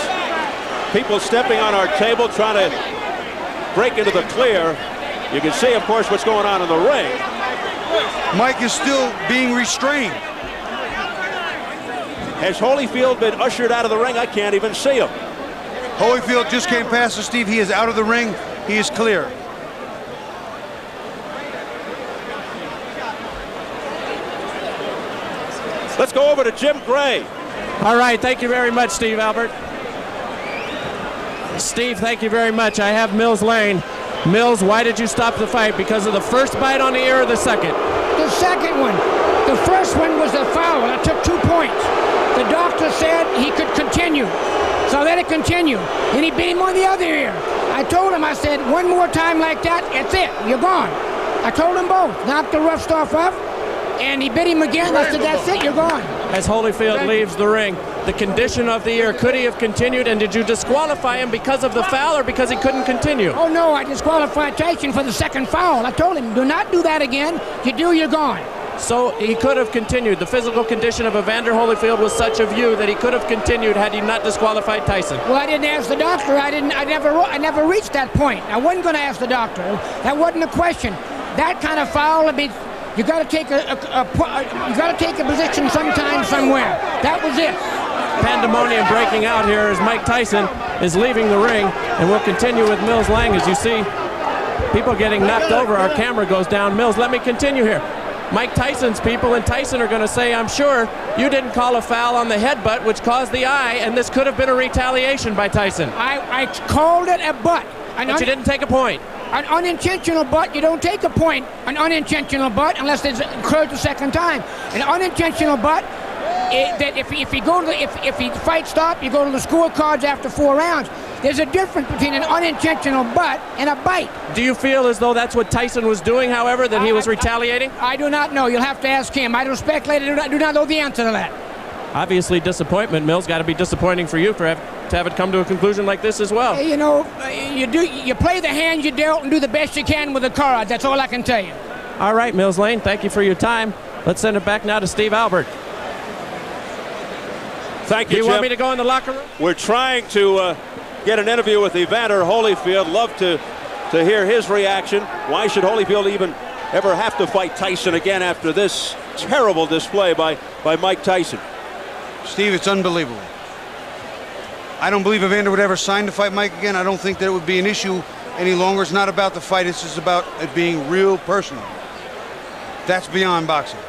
[SPEAKER 1] People stepping on our table trying to break into the clear. You can see, of course, what's going on in the ring.
[SPEAKER 15] Mike is still being restrained.
[SPEAKER 1] Has Holyfield been ushered out of the ring? I can't even see him.
[SPEAKER 15] Holyfield just came past us, Steve. He is out of the ring. He is clear.
[SPEAKER 1] Let's go over to Jim Gray.
[SPEAKER 12] All right, thank you very much, Steve Albert. Steve, thank you very much. I have Mills Lane. Mills, why did you stop the fight? Because of the first bite on the ear or the second?
[SPEAKER 19] The second one. The first one was a foul. I took 2 points. The doctor said he could continue. So let it continue. And he beat him on the other ear. I told him, I said, one more time like that, it's it. You're gone. I told them both. Knocked the rough stuff off. And he bit him again. I said, that's it, you're gone.
[SPEAKER 12] As Holyfield leaves the ring, the condition of the ear, could he have continued, and did you disqualify him because of the foul or because he couldn't continue?
[SPEAKER 19] Oh, no, I disqualified Tyson for the second foul. I told him, do not do that again. You do, you're gone.
[SPEAKER 12] So he could have continued. The physical condition of Evander Holyfield was such a view that he could have continued had he not disqualified Tyson.
[SPEAKER 19] Well, I didn't ask the doctor. I never reached that point. I wasn't going to ask the doctor. That wasn't a question. That kind of foul, I mean, you got to take a position sometime, somewhere. That was it.
[SPEAKER 12] Pandemonium breaking out here as Mike Tyson is leaving the ring, and we'll continue with Mills Lang. As you see, people getting knocked over. Our camera goes down. Mills, let me continue here. Mike Tyson's people and Tyson are going to say, I'm sure you didn't call a foul on the headbutt, which caused the eye, and this could have been a retaliation by Tyson.
[SPEAKER 19] I called it a butt.
[SPEAKER 12] But you didn't take a point.
[SPEAKER 19] An unintentional butt, you don't take a point. An unintentional butt, unless it occurred the second time. An unintentional butt, that if he fight stop, you go to the scorecards after 4 rounds. There's a difference between an unintentional butt and a bite.
[SPEAKER 12] Do you feel as though that's what Tyson was doing, however, that he was retaliating?
[SPEAKER 19] I do not know. You'll have to ask him. I don't speculate. I do not know the answer to that.
[SPEAKER 12] Obviously, disappointment. Mills, got to be disappointing for you to have it come to a conclusion like this as well.
[SPEAKER 19] You know, you play the hand you dealt and do the best you can with the cards. That's all I can tell you.
[SPEAKER 12] All right, Mills Lane, thank you for your time. Let's send it back now to Steve Albert.
[SPEAKER 1] Thank you,
[SPEAKER 12] Do you
[SPEAKER 1] Jim.
[SPEAKER 12] want me to go in the locker room?
[SPEAKER 1] We're trying to get an interview with Evander Holyfield. Love to hear his reaction. Why should Holyfield even ever have to fight Tyson again after this terrible display by Mike Tyson?
[SPEAKER 15] Steve, it's unbelievable. I don't believe Evander would ever sign to fight Mike again. I don't think that it would be an issue any longer. It's not about the fight. It's just about it being real personal. That's beyond boxing.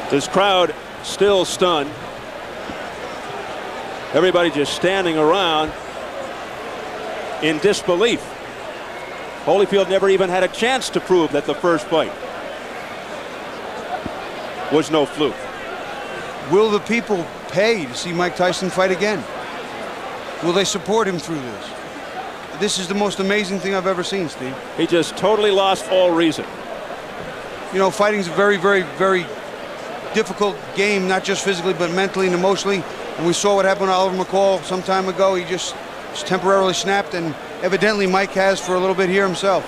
[SPEAKER 1] This crowd still stunned. Everybody just standing around in disbelief. Holyfield never even had a chance to prove that the first fight was no fluke.
[SPEAKER 15] Will the people pay to see Mike Tyson fight again? Will they support him through this? This is the most amazing thing I've ever seen, Steve.
[SPEAKER 1] He just totally lost all reason.
[SPEAKER 15] You know, fighting's a very, very, very difficult game, not just physically, but mentally and emotionally. And we saw what happened to Oliver McCall some time ago. He just temporarily snapped, and evidently Mike has for a little bit here himself.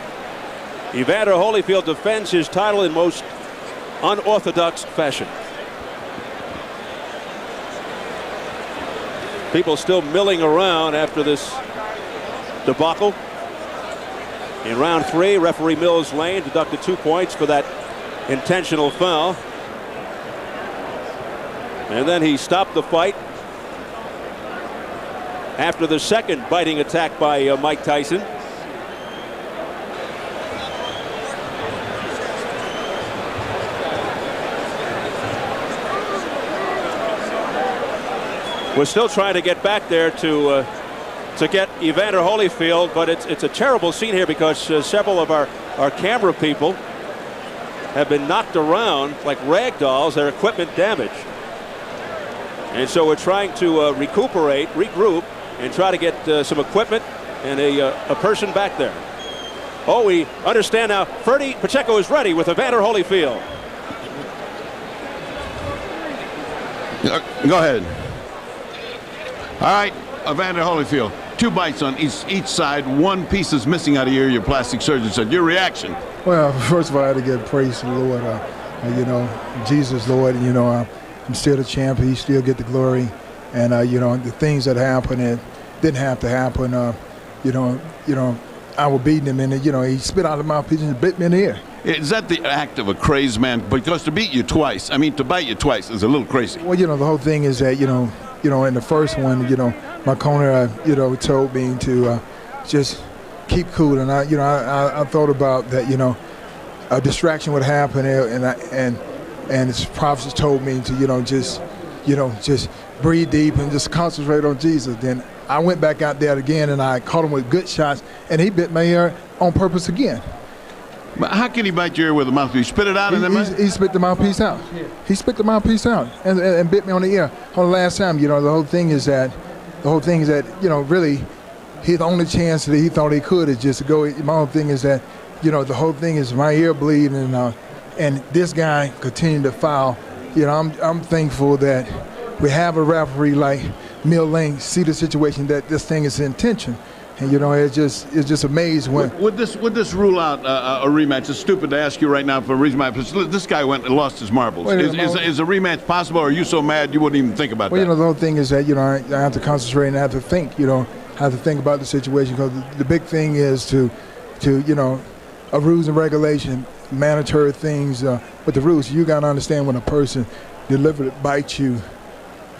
[SPEAKER 1] Evander Holyfield defends his title in most unorthodox fashion. People still milling around after this debacle. In round 3, referee Mills Lane deducted 2 points for that intentional foul. And then he stopped the fight after the second biting attack by Mike Tyson. We're still trying to get back there to get Evander Holyfield, but it's a terrible scene here because several of our camera people have been knocked around like rag dolls, their equipment damaged. And so we're trying to regroup, and try to get some equipment and a person back there. Oh, we understand now. Ferdy Pacheco is ready with Evander Holyfield.
[SPEAKER 14] Go ahead. All right, Evander Holyfield. 2 bites on each side. 1 piece is missing out of your plastic surgeon said. Your reaction?
[SPEAKER 21] Well, first of all, I had to give praise to the Lord. You know, Jesus, Lord. You know, I'm still the champ. He still get the glory. And you know, the things that happen, didn't have to happen. I was beating him, and he spit out of my mouthpiece and bit me in the ear.
[SPEAKER 14] Is that the act of a crazed man? Because to beat you twice, to bite you twice is a little crazy.
[SPEAKER 21] Well, the whole thing is that, in the first one, my corner, told me to just keep cool, and I thought about that, a distraction would happen, and his prophets told me to, just breathe deep and just concentrate on Jesus. Then I went back out there again, and I caught him with good shots, and he bit my ear on purpose again.
[SPEAKER 14] But how can he bite your ear with a mouthpiece? Spit it out,
[SPEAKER 21] he spit the mouthpiece out. He spit the mouthpiece out and bit me on the ear. On the last time, the whole thing is that, really, the only chance that he thought he could is just to go. My whole thing is that, the whole thing is my ear bleeding, and this guy continued to foul. I'm thankful that we have a referee like Mill Lane see the situation that this thing is intention. And it's just amazing when.
[SPEAKER 14] Would this rule out a rematch? It's stupid to ask you right now for a reason. This guy went and lost his marbles. Is a rematch possible, or are you so mad you wouldn't even think about that?
[SPEAKER 21] The whole thing is that I have to concentrate and I have to think. Have to think about the situation, because the big thing is to a rules and regulation, mandatory things. With the rules, you got to understand when a person deliberately bites you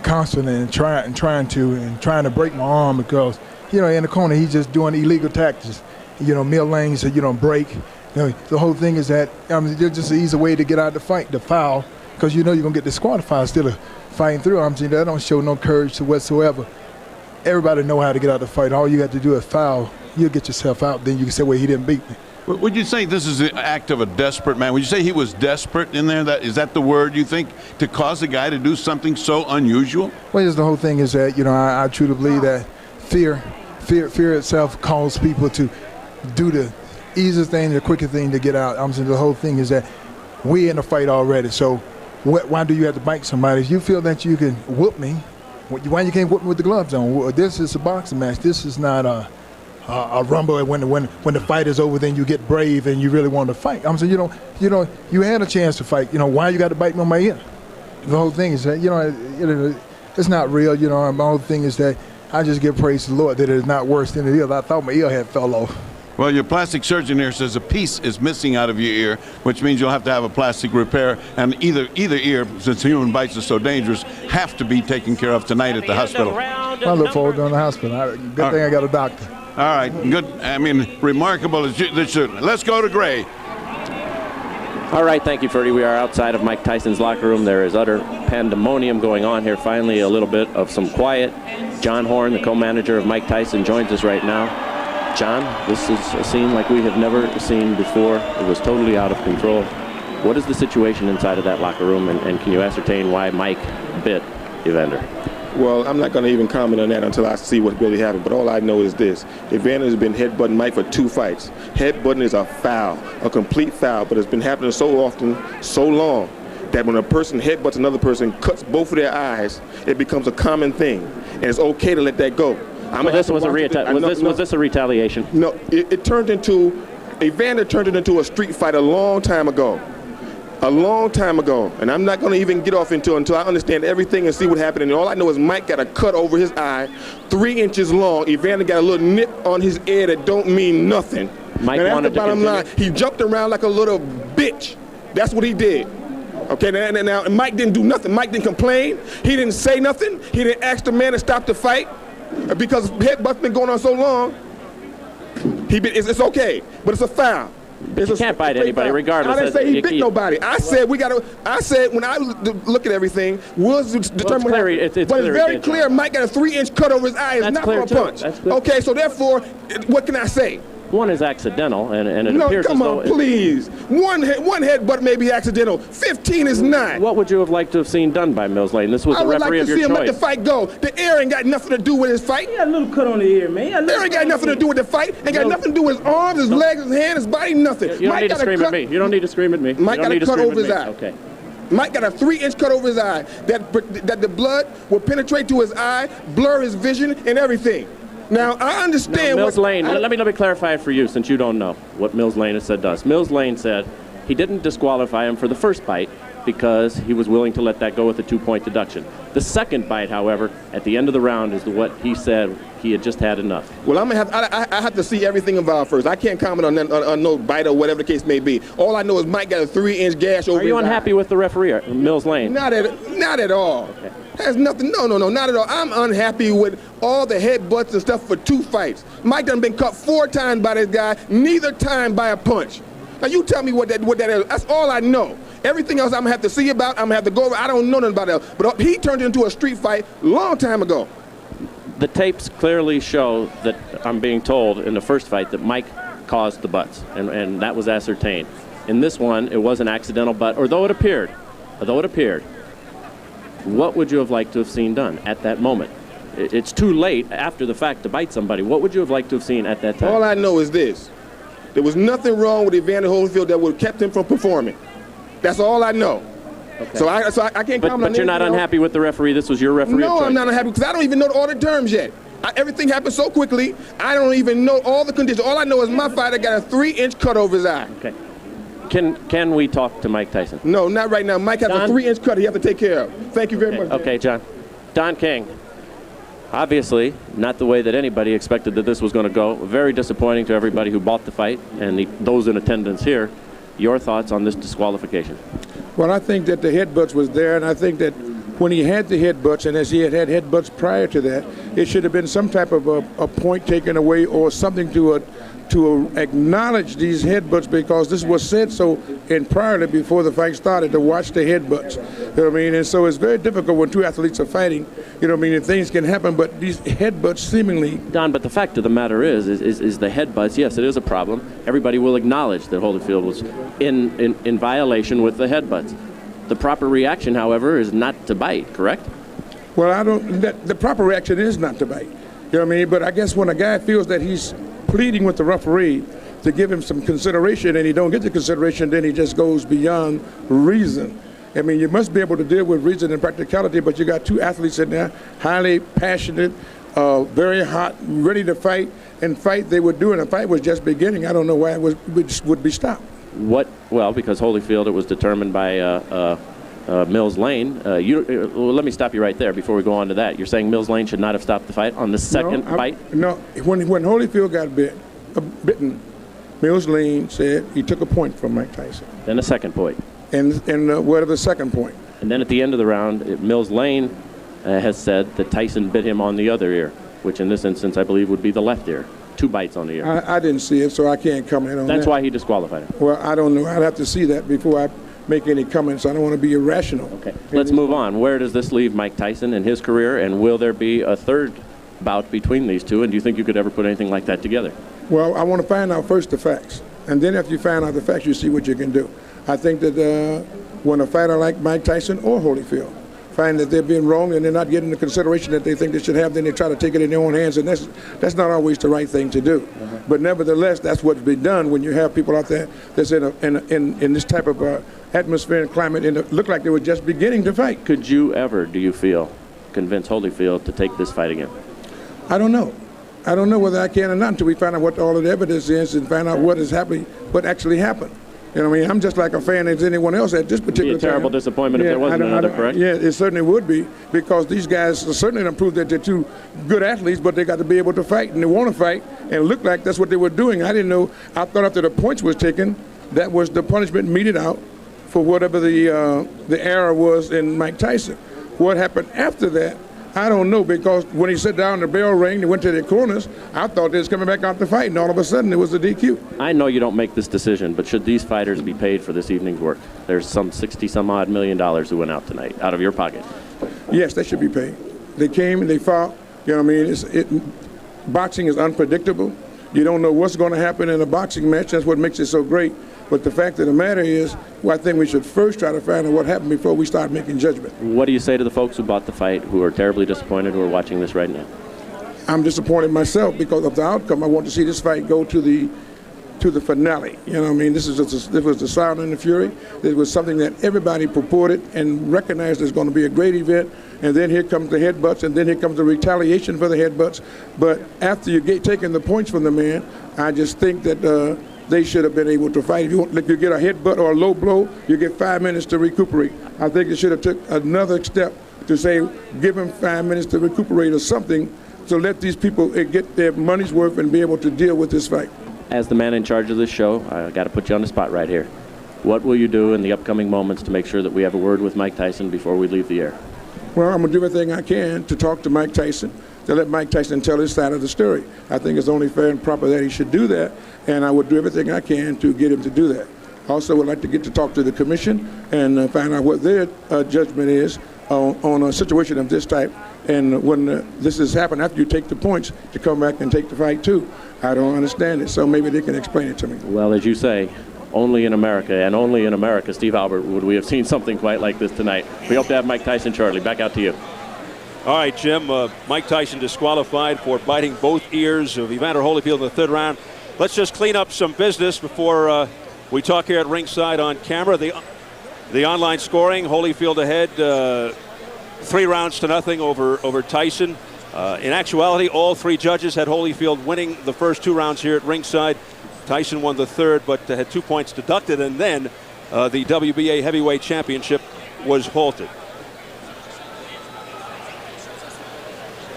[SPEAKER 21] constantly and trying to break my arm, because in the corner he's just doing illegal tactics. Mill Lane said break. The whole thing is that there's just an easy way to get out the fight, the foul, because you're gonna get disqualified instead of fighting through. That don't show no courage whatsoever. Everybody know how to get out the fight. All you got to do is foul. You'll get yourself out. Then you can say, well, he didn't beat me.
[SPEAKER 14] Would you say this is an act of a desperate man? Would you say he was desperate in there? Is that the word you think, to cause a guy to do something so unusual?
[SPEAKER 21] Well, the whole thing is that I truly believe that fear itself calls people to do the easiest thing, the quickest thing to get out. The whole thing is that we in a fight already. So why do you have to bite somebody? If you feel that you can whoop me, why you can't whoop me with the gloves on? This is a boxing match. This is not a rumble. When the fight is over, then you get brave and you really want to fight. You had a chance to fight. Why you got to bite me on my ear? The whole thing is that it's not real. My whole thing is that I just give praise to the Lord that it is not worse than it is. I thought my ear had fell off.
[SPEAKER 14] Well, your plastic surgeon here says a piece is missing out of your ear, which means you'll have to have a plastic repair, and either ear, since human bites are so dangerous, have to be taken care of tonight at the hospital.
[SPEAKER 21] I look forward to going to the hospital. Good thing I got a doctor.
[SPEAKER 14] All right, good. Remarkable as this should. Let's go to Gray.
[SPEAKER 12] All right, thank you, Ferdy. We are outside of Mike Tyson's locker room. There is utter pandemonium going on here. Finally, a little bit of some quiet. John Horn, the co-manager of Mike Tyson, joins us right now. John, this is a scene like we have never seen before. It was totally out of control. What is the situation inside of that locker room, and can you ascertain why Mike bit Evander?
[SPEAKER 2] Well, I'm not going to even comment on that until I see what really happened. But all I know is this. Evander has been headbutting Mike for 2 fights. Headbutting is a foul, a complete foul, but it's been happening so often, so long, that when a person headbutts another person, cuts both of their eyes, it becomes a common thing. And it's okay to let that go.
[SPEAKER 12] Was this a retaliation?
[SPEAKER 2] No, Evander turned it into a street fight a long time ago. And I'm not going to even get off until I understand everything and see what happened. And all I know is Mike got a cut over his eye, 3 inches long. Evander got a little nip on his ear that don't mean nothing.
[SPEAKER 12] Mike
[SPEAKER 2] and
[SPEAKER 12] wanted
[SPEAKER 2] that's the bottom line. He jumped around like a little bitch. That's what he did. Okay, now Mike didn't do nothing. Mike didn't complain. He didn't say nothing. He didn't ask the man to stop the fight. Because headbutt's been going on so long, it's okay, but it's a foul.
[SPEAKER 12] But you can't bite anybody, regardless.
[SPEAKER 2] I didn't say he bit nobody. I said when I look at everything, Woods determined.
[SPEAKER 12] But
[SPEAKER 2] it's very clear. Mike got a 3-inch cut over his eye. It's not for a punch. Okay, so therefore, what can I say?
[SPEAKER 12] One is accidental, and it appears
[SPEAKER 2] come on, please. One headbutt may be accidental. 15 is not.
[SPEAKER 12] What would you have liked to have seen done by Mills Lane? This was the referee of your choice.
[SPEAKER 2] I would like to see him let the fight go. The ear ain't got nothing to do with his fight.
[SPEAKER 22] He got a little cut on the ear, man.
[SPEAKER 2] There ain't got nothing to do with the fight. Ain't got nothing to do with his arms, his legs, his hands, his body, nothing.
[SPEAKER 12] You don't need to scream at me. You don't need to scream at me.
[SPEAKER 2] Mike got a cut over his eye.
[SPEAKER 12] Okay.
[SPEAKER 2] Mike got a 3-inch cut over his eye. That the blood will penetrate to his eye, blur his vision, and everything. Now, I understand
[SPEAKER 12] Mills Lane, let me clarify it for you, since you don't know what Mills Lane has said to us. Mills Lane said he didn't disqualify him for the first bite. because he was willing to let that go with a 2-point deduction. The second bite, however, at the end of the round is what he said he had just had enough.
[SPEAKER 2] Well, I have to see everything involved first. I can't comment on no bite or whatever the case may be. All I know is Mike got a 3-inch gash over his eye.
[SPEAKER 12] Are you unhappy with the referee, Mills Lane?
[SPEAKER 2] Not at all.
[SPEAKER 12] Okay.
[SPEAKER 2] Has nothing. No, not at all. I'm unhappy with all the headbutts and stuff for 2 fights. Mike done been cut 4 times by this guy, neither time by a punch. Now you tell me what that is. That's all I know. Everything else I'm gonna have to see about, I'm gonna have to go over. I don't know nothing about that. But he turned it into a street fight long time ago.
[SPEAKER 12] The tapes clearly show that, I'm being told, in the first fight that Mike caused the butts, and that was ascertained. In this one, it was an accidental butt, although it appeared. What would you have liked to have seen done at that moment? It's too late after the fact to bite somebody. What would you have liked to have seen at that time?
[SPEAKER 2] All I know is this. There was nothing wrong with Evander Holyfield that would have kept him from performing. That's all I know.
[SPEAKER 12] Okay.
[SPEAKER 2] So I can't comment on
[SPEAKER 12] But you're not unhappy with the referee? This was your referee?
[SPEAKER 2] No, I'm not unhappy because I don't even know all the terms yet. Everything happened so quickly, I don't even know all the conditions. All I know is my fighter got a 3-inch cut over his eye.
[SPEAKER 12] Okay. Can we talk to Mike Tyson?
[SPEAKER 2] No, not right now. Mike has a 3-inch cut he has to take care of. Thank you very much.
[SPEAKER 12] Okay, John. Don King. Obviously, not the way that anybody expected that this was going to go. Very disappointing to everybody who bought the fight and those in attendance here. Your thoughts on this disqualification?
[SPEAKER 8] Well, I think that the headbutts was there, and I think that when he had the headbutts, and as he had headbutts prior to that, it should have been some type of a point taken away or something to acknowledge these headbutts, because this was said so priorly before the fight started, to watch the headbutts. You know what I mean? And so it's very difficult when 2 athletes are fighting. You know what I mean? And things can happen, but these headbutts seemingly...
[SPEAKER 12] Don, but the fact of the matter is the headbutts, yes, it is a problem. Everybody will acknowledge that Holyfield was in violation with the headbutts. The proper reaction, however, is not to bite, correct?
[SPEAKER 8] Well, the proper reaction is not to bite. You know what I mean? But I guess when a guy feels that he's pleading with the referee to give him some consideration and he don't get the consideration, then he just goes beyond reason. I mean, you must be able to deal with reason and practicality, but you got 2 athletes in there, highly passionate, very hot, ready to fight, and fight they were doing. The fight was just beginning. I don't know why it would be stopped.
[SPEAKER 12] Well, because Holyfield, it was determined by Mills Lane. Well, let me stop you right there before we go on to that. You're saying Mills Lane should not have stopped the fight on the second bite?
[SPEAKER 8] No, when Holyfield got bitten, Mills Lane said he took a point from Mike Tyson.
[SPEAKER 12] Then a second point.
[SPEAKER 8] And what of the second point?
[SPEAKER 12] And then at the end of the round, Mills Lane has said that Tyson bit him on the other ear, which in this instance I believe would be the left ear. 2 bites on the ear.
[SPEAKER 8] I didn't see it, so I can't comment on that.
[SPEAKER 12] That's why he disqualified him.
[SPEAKER 8] Well, I don't know. I'd have to see that before I make any comments. I don't want to be irrational.
[SPEAKER 12] Okay, let's move on. Where does this leave Mike Tyson in his career, and will there be a third bout between these two, and do you think you could ever put anything like that together?
[SPEAKER 8] Well, I want to find out first the facts, and then after you find out the facts, you see what you can do. I think that when a fighter like Mike Tyson or Holyfield find that they're being wrong and they're not getting the consideration that they think they should have, then they try to take it in their own hands, and that's not always the right thing to do. But nevertheless, that's what's been done when you have people out there that's in this type of atmosphere and climate, and it looked like they were just beginning to fight.
[SPEAKER 12] Could you ever, do you feel, convince Holyfield to take this fight again?
[SPEAKER 8] I don't know. I don't know whether I can or not until we find out what all of the evidence is and find out what is happening, what actually happened. You know what I mean? I'm just like a fan as anyone else at this particular time.
[SPEAKER 12] It'd be a terrible disappointment if there wasn't another, correct?
[SPEAKER 8] Yeah, it certainly would be, because these guys certainly don't prove that they're 2 good athletes, but they got to be able to fight, and they want to fight, and it looked like that's what they were doing. I didn't know. I thought after the points was taken, that was the punishment meted out for whatever the error was in Mike Tyson. What happened after that, I don't know, because when he sat down, the bell rang, they went to their corners, I thought they was coming back out to fight, and all of a sudden it was a DQ.
[SPEAKER 12] I know you don't make this decision, but should these fighters be paid for this evening's work? There's some $60-some-odd million who went out tonight, out of your pocket.
[SPEAKER 8] Yes, they should be paid. They came and they fought. You know what I mean? Boxing is unpredictable. You don't know what's going to happen in a boxing match. That's what makes it so great. But the fact of the matter is, well, I think we should first try to find out what happened before we start making judgment.
[SPEAKER 12] What do you say to the folks who bought the fight, who are terribly disappointed, who are watching this right now?
[SPEAKER 8] I'm disappointed myself because of the outcome. I want to see this fight go to the finale. You know what I mean? This was the Sound and the Fury. It was something that everybody purported and recognized as going to be a great event. And then here comes the headbutts, and then here comes the retaliation for the headbutts. But after you get taking the points from the man, I just think that they should have been able to fight. If you get a headbutt or a low blow, you get 5 minutes to recuperate. I think they should have took another step to say, give them 5 minutes to recuperate or something, to let these people get their money's worth and be able to deal with this fight.
[SPEAKER 12] As the man in charge of this show, I got to put you on the spot right here. What will you do in the upcoming moments to make sure that we have a word with Mike Tyson before we leave the air?
[SPEAKER 8] Well, I'm going to do everything I can to talk to Mike Tyson, to let Mike Tyson tell his side of the story. I think it's only fair and proper that he should do that, and I would do everything I can to get him to do that. Also, would like to get to talk to the commission and find out what their judgment is on a situation of this type. And when this has happened, after you take the points, to come back and take the fight too. I don't understand it, so maybe they can explain it to me.
[SPEAKER 12] Well, as you say, only in America, and only in America, Steve Albert, would we have seen something quite like this tonight. We hope to have Mike Tyson shortly. Back out to you.
[SPEAKER 1] All right, Jim. Mike Tyson disqualified for biting both ears of Evander Holyfield in the third round. Let's just clean up some business before we talk here at ringside on camera. The online scoring, Holyfield ahead 3-0 over Tyson. In actuality, all three judges had Holyfield winning the first 2 rounds here at ringside. Tyson won the third, but had 2 points deducted, and then the WBA heavyweight championship was halted.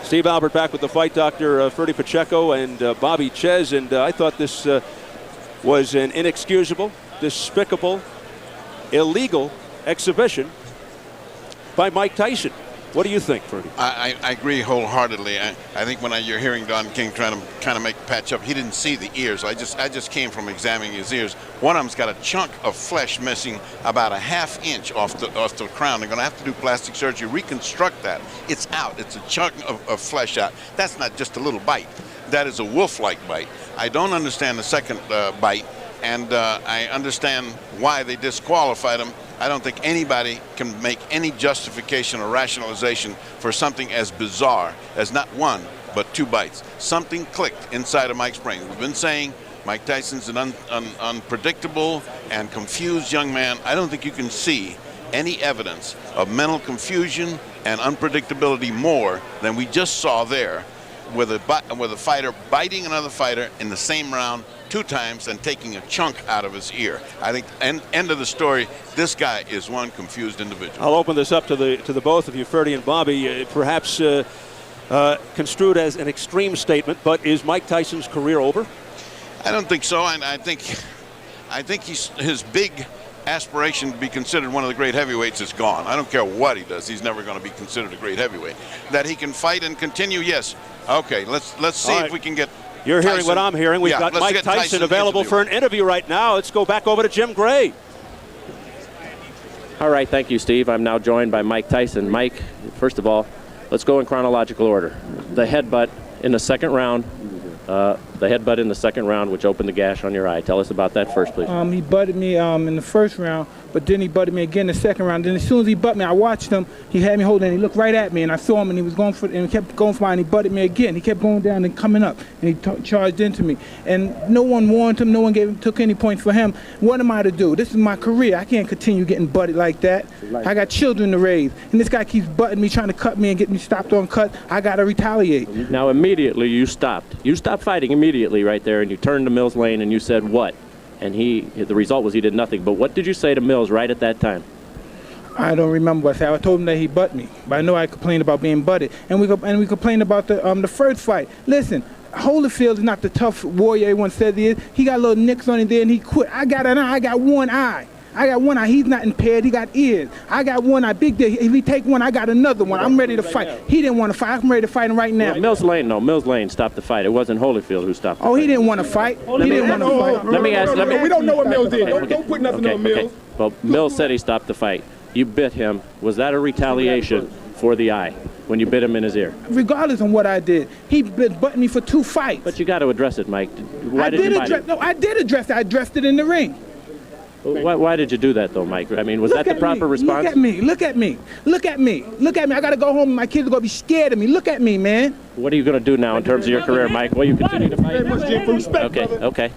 [SPEAKER 1] Steve Albert back with the fight doctor, Ferdy Pacheco and Bobby Ches, and I thought this was an inexcusable, despicable, illegal exhibition by Mike Tyson. What do you think, Ferdy?
[SPEAKER 14] I agree wholeheartedly. I think when you're hearing Don King trying to kind of make patch up, he didn't see the ears. I just came from examining his ears. One of them's got a chunk of flesh missing about a ½ inch off the crown. They're going to have to do plastic surgery, reconstruct that. It's out. It's a chunk of flesh out. That's not just a little bite. That is a wolf-like bite. I don't understand the second bite, and I understand why they disqualified him. I don't think anybody can make any justification or rationalization for something as bizarre as not 1 but 2 bites. Something clicked inside of Mike's brain. We've been saying Mike Tyson's an unpredictable and confused young man. I don't think you can see any evidence of mental confusion and unpredictability more than we just saw there, with a fighter biting another fighter in the same round 2 times and taking a chunk out of his ear. I think, end of the story, this guy is one confused individual.
[SPEAKER 1] I'll open this up to the both of you, Ferdy and Bobby. Perhaps construed as an extreme statement, but is Mike Tyson's career over?
[SPEAKER 14] I don't think so. And I think his big aspiration to be considered one of the great heavyweights is gone. I don't care what he does. He's never going to be considered a great heavyweight. That he can fight and continue, yes. Okay, let's see if we can get
[SPEAKER 1] You're
[SPEAKER 14] Tyson.
[SPEAKER 1] hearing what I'm hearing. We've got Mike Tyson available for an interview right now. Let's go back over to Jim Gray.
[SPEAKER 12] All right, thank you, Steve. I'm now joined by Mike Tyson. Mike, first of all, let's go in chronological order. The headbutt in the second round. Which opened the gash on your eye. Tell us about that first, please.
[SPEAKER 9] He butted me in the first round, but then he butted me again in the second round. Then as soon as he butted me, I watched him. He had me holding, and he looked right at me, and I saw him, and he was going for, and he kept going for mine, and he butted me again. He kept going down and coming up, and he charged into me. And no one warned him. No one took any points for him. What am I to do? This is my career. I can't continue getting butted like that. I got children to raise, and this guy keeps butting me, trying to cut me and get me stopped on cut. I got to retaliate.
[SPEAKER 12] Now, immediately you stopped. You stopped fighting immediately right there, and you turned to Mills Lane, and you said what? And the result was he did nothing. But what did you say to Mills right at that time?
[SPEAKER 9] I don't remember what I said. I told him that he butt me, but I know I complained about being butted, and we complained about the first fight. Listen, Holyfield is not the tough warrior everyone says he is. He got little nicks on it there, and he quit. I got an eye. I got one eye. He's not impaired. He got ears. I got one eye. Big deal. If he take one, I got another one. I'm ready to fight. He didn't want to fight. I'm ready to fight him right now.
[SPEAKER 12] Mills Lane stopped the fight. It wasn't Holyfield who stopped the fight.
[SPEAKER 9] Oh, he didn't want to fight. He didn't want to fight.
[SPEAKER 12] Let me ask.
[SPEAKER 8] We don't know what Mills did. Don't put nothing on Mills.
[SPEAKER 12] Well, Mills said he stopped the fight. You bit him. Was that a retaliation for the eye when you bit him in his ear?
[SPEAKER 9] Regardless of what I did, he butted me for 2 fights.
[SPEAKER 12] But you got to address it, Mike.
[SPEAKER 9] I did address it. I addressed it in the ring.
[SPEAKER 12] Why did you do that, though, Mike? I mean, was that the proper response?
[SPEAKER 9] Look at me. Look at me. I got to go home. My kids are going to be scared of me. Look at me, man.
[SPEAKER 12] What are you going to do now in terms of your career, Mike? Will you continue to fight? Okay.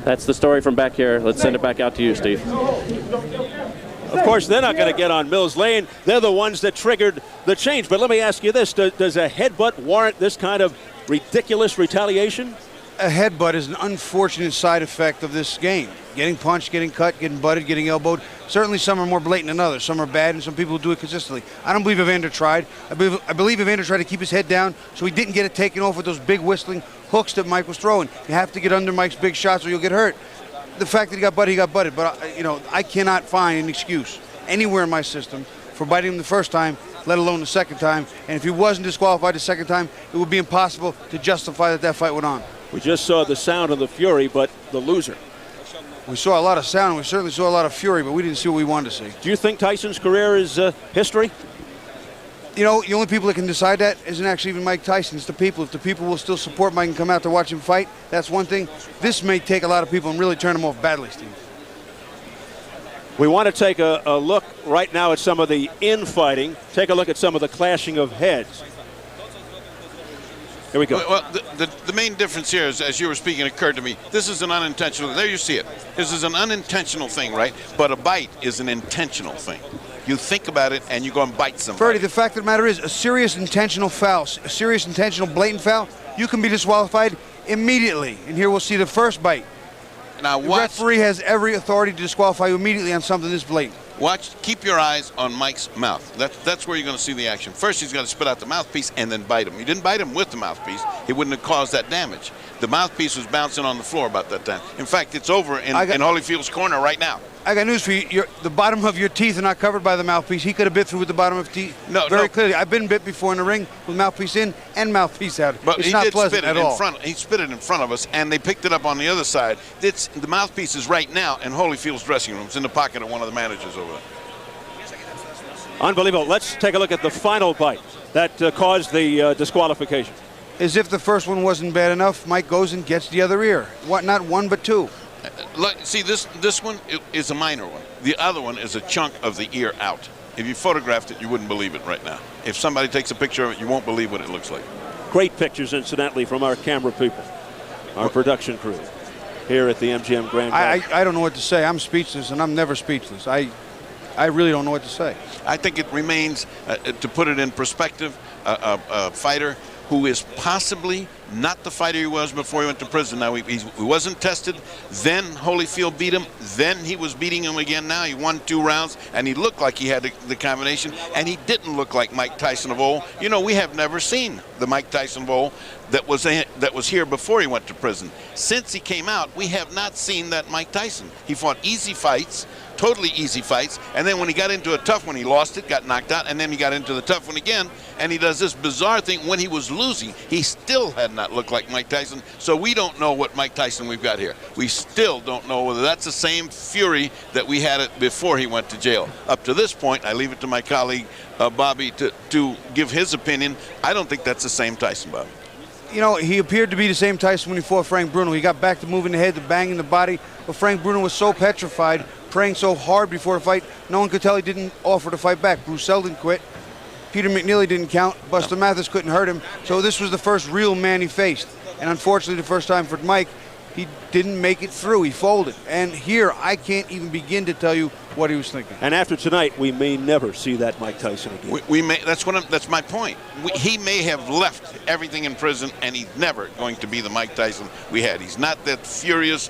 [SPEAKER 12] That's the story from back here. Let's send it back out to you, Steve.
[SPEAKER 1] Of course, they're not going to get on Mills Lane. They're the ones that triggered the change. But let me ask you this. Does a headbutt warrant this kind of ridiculous retaliation?
[SPEAKER 15] a headbutt is an unfortunate side effect of this game. Getting punched, getting cut, getting butted, getting elbowed. Certainly some are more blatant than others. Some are bad, and some people do it consistently. I don't believe Evander tried. I believe Evander tried to keep his head down so he didn't get it taken off with those big whistling hooks that Mike was throwing. You have to get under Mike's big shots or you'll get hurt. The fact that he got butted. But, I cannot find an excuse anywhere in my system for biting him the first time, let alone the second time. And if he wasn't disqualified the second time, it would be impossible to justify that fight went on.
[SPEAKER 1] We just saw the sound of the fury, but the loser.
[SPEAKER 15] We saw a lot of sound. We certainly saw a lot of fury, but we didn't see what we wanted to see.
[SPEAKER 1] Do you think Tyson's career is history?
[SPEAKER 15] The only people that can decide that isn't actually even Mike Tyson. It's the people. If the people will still support Mike and come out to watch him fight, that's one thing. This may take a lot of people and really turn them off badly, Steve.
[SPEAKER 1] We want to take a look right now at some of the infighting. Take a look at some of the clashing of heads. Here we go.
[SPEAKER 14] Well, the main difference here is, as you were speaking, it occurred to me, this is an unintentional, there you see it. This is an unintentional thing, right? But a bite is an intentional thing. You think about it and you go and bite somebody.
[SPEAKER 15] Ferdy, the fact of the matter is, a serious intentional foul, a serious intentional blatant foul, you can be disqualified immediately. And here we'll see the first bite.
[SPEAKER 14] Now
[SPEAKER 15] the
[SPEAKER 14] watch.
[SPEAKER 15] referee has every authority to disqualify you immediately on something this blatant.
[SPEAKER 14] Watch, keep your eyes on Mike's mouth. That's where you're going to see the action. First, he's going to spit out the mouthpiece and then bite him. He didn't bite him with the mouthpiece. He wouldn't have caused that damage. The mouthpiece was bouncing on the floor about that time. In fact, it's over in Holyfield's corner right now.
[SPEAKER 15] I got news for you. The bottom of your teeth are not covered by the mouthpiece. He could have bit through with the bottom of his teeth very clearly. I've been bit before in the ring with mouthpiece in and mouthpiece out.
[SPEAKER 14] But
[SPEAKER 15] it's
[SPEAKER 14] he
[SPEAKER 15] not
[SPEAKER 14] did
[SPEAKER 15] pleasant
[SPEAKER 14] spit it
[SPEAKER 15] at all.
[SPEAKER 14] in front. He spit it in front of us, and they picked it up on the other side. The mouthpiece is right now in Holyfield's dressing room. It's in the pocket of one of the managers over there.
[SPEAKER 1] Unbelievable. Let's take a look at the final bite that caused the disqualification.
[SPEAKER 15] As if the first one wasn't bad enough, Mike goes and gets the other ear. Not one, but two.
[SPEAKER 14] Look, see, this one is a minor one. The other one is a chunk of the ear out. If you photographed it, you wouldn't believe it right now. If somebody takes a picture of it, you won't believe what it looks like.
[SPEAKER 1] Great pictures, incidentally, from our camera people, our production crew here at the MGM Grand.
[SPEAKER 15] I don't know what to say. I'm speechless, and I'm never speechless. I really don't know what to say.
[SPEAKER 14] I think it remains, to put it in perspective, a fighter who is possibly not the fighter he was before he went to prison. Now, he wasn't tested. Then Holyfield beat him. Then he was beating him again. Now he won 2 rounds, and he looked like he had the combination, and he didn't look like Mike Tyson of old. You know, we have never seen the Mike Tyson of old that was here before he went to prison. Since he came out, we have not seen that Mike Tyson. He fought easy fights, totally easy fights, and then when he got into a tough one, he lost it, got knocked out, and then he got into the tough one again, and he does this bizarre thing. When he was losing, he still had not looked like Mike Tyson, so we don't know what Mike Tyson we've got here. We still don't know whether that's the same fury that we had it before he went to jail. Up to this point, I leave it to my colleague Bobby to give his opinion. I don't think that's the same Tyson, Bobby.
[SPEAKER 15] You know, he appeared to be the same Tyson when he fought Frank Bruno. He got back to moving the head, to banging the body, but Frank Bruno was so petrified, praying so hard before the fight, no one could tell he didn't offer to fight back. Bruce Seldon quit. Peter McNeely didn't count. Buster Mathis couldn't hurt him. So this was the first real man he faced. And unfortunately, the first time for Mike, he didn't make it through. He folded. And here, I can't even begin to tell you what he was thinking.
[SPEAKER 1] And after tonight, we may never see that Mike Tyson again.
[SPEAKER 14] We may. That's my point. He may have left everything in prison, and he's never going to be the Mike Tyson we had. He's not that furious,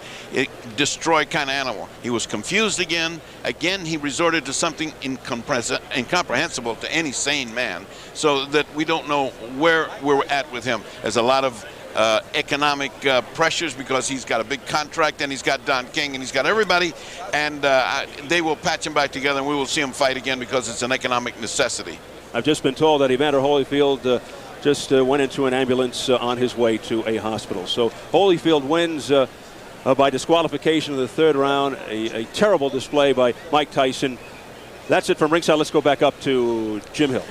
[SPEAKER 14] destroy kind of animal. He was confused again. Again, he resorted to something incomprehensible to any sane man, so that we don't know where we're at with him. There's a lot of economic pressures because he's got a big contract, and he's got Don King, and he's got everybody, and they will patch him back together, and we will see him fight again because it's an economic necessity.
[SPEAKER 1] I've just been told that Evander Holyfield just went into an ambulance on his way to a hospital. So Holyfield wins by disqualification in the 3rd round. A terrible display by Mike Tyson. That's it from ringside. Let's go back up to Jim Hill.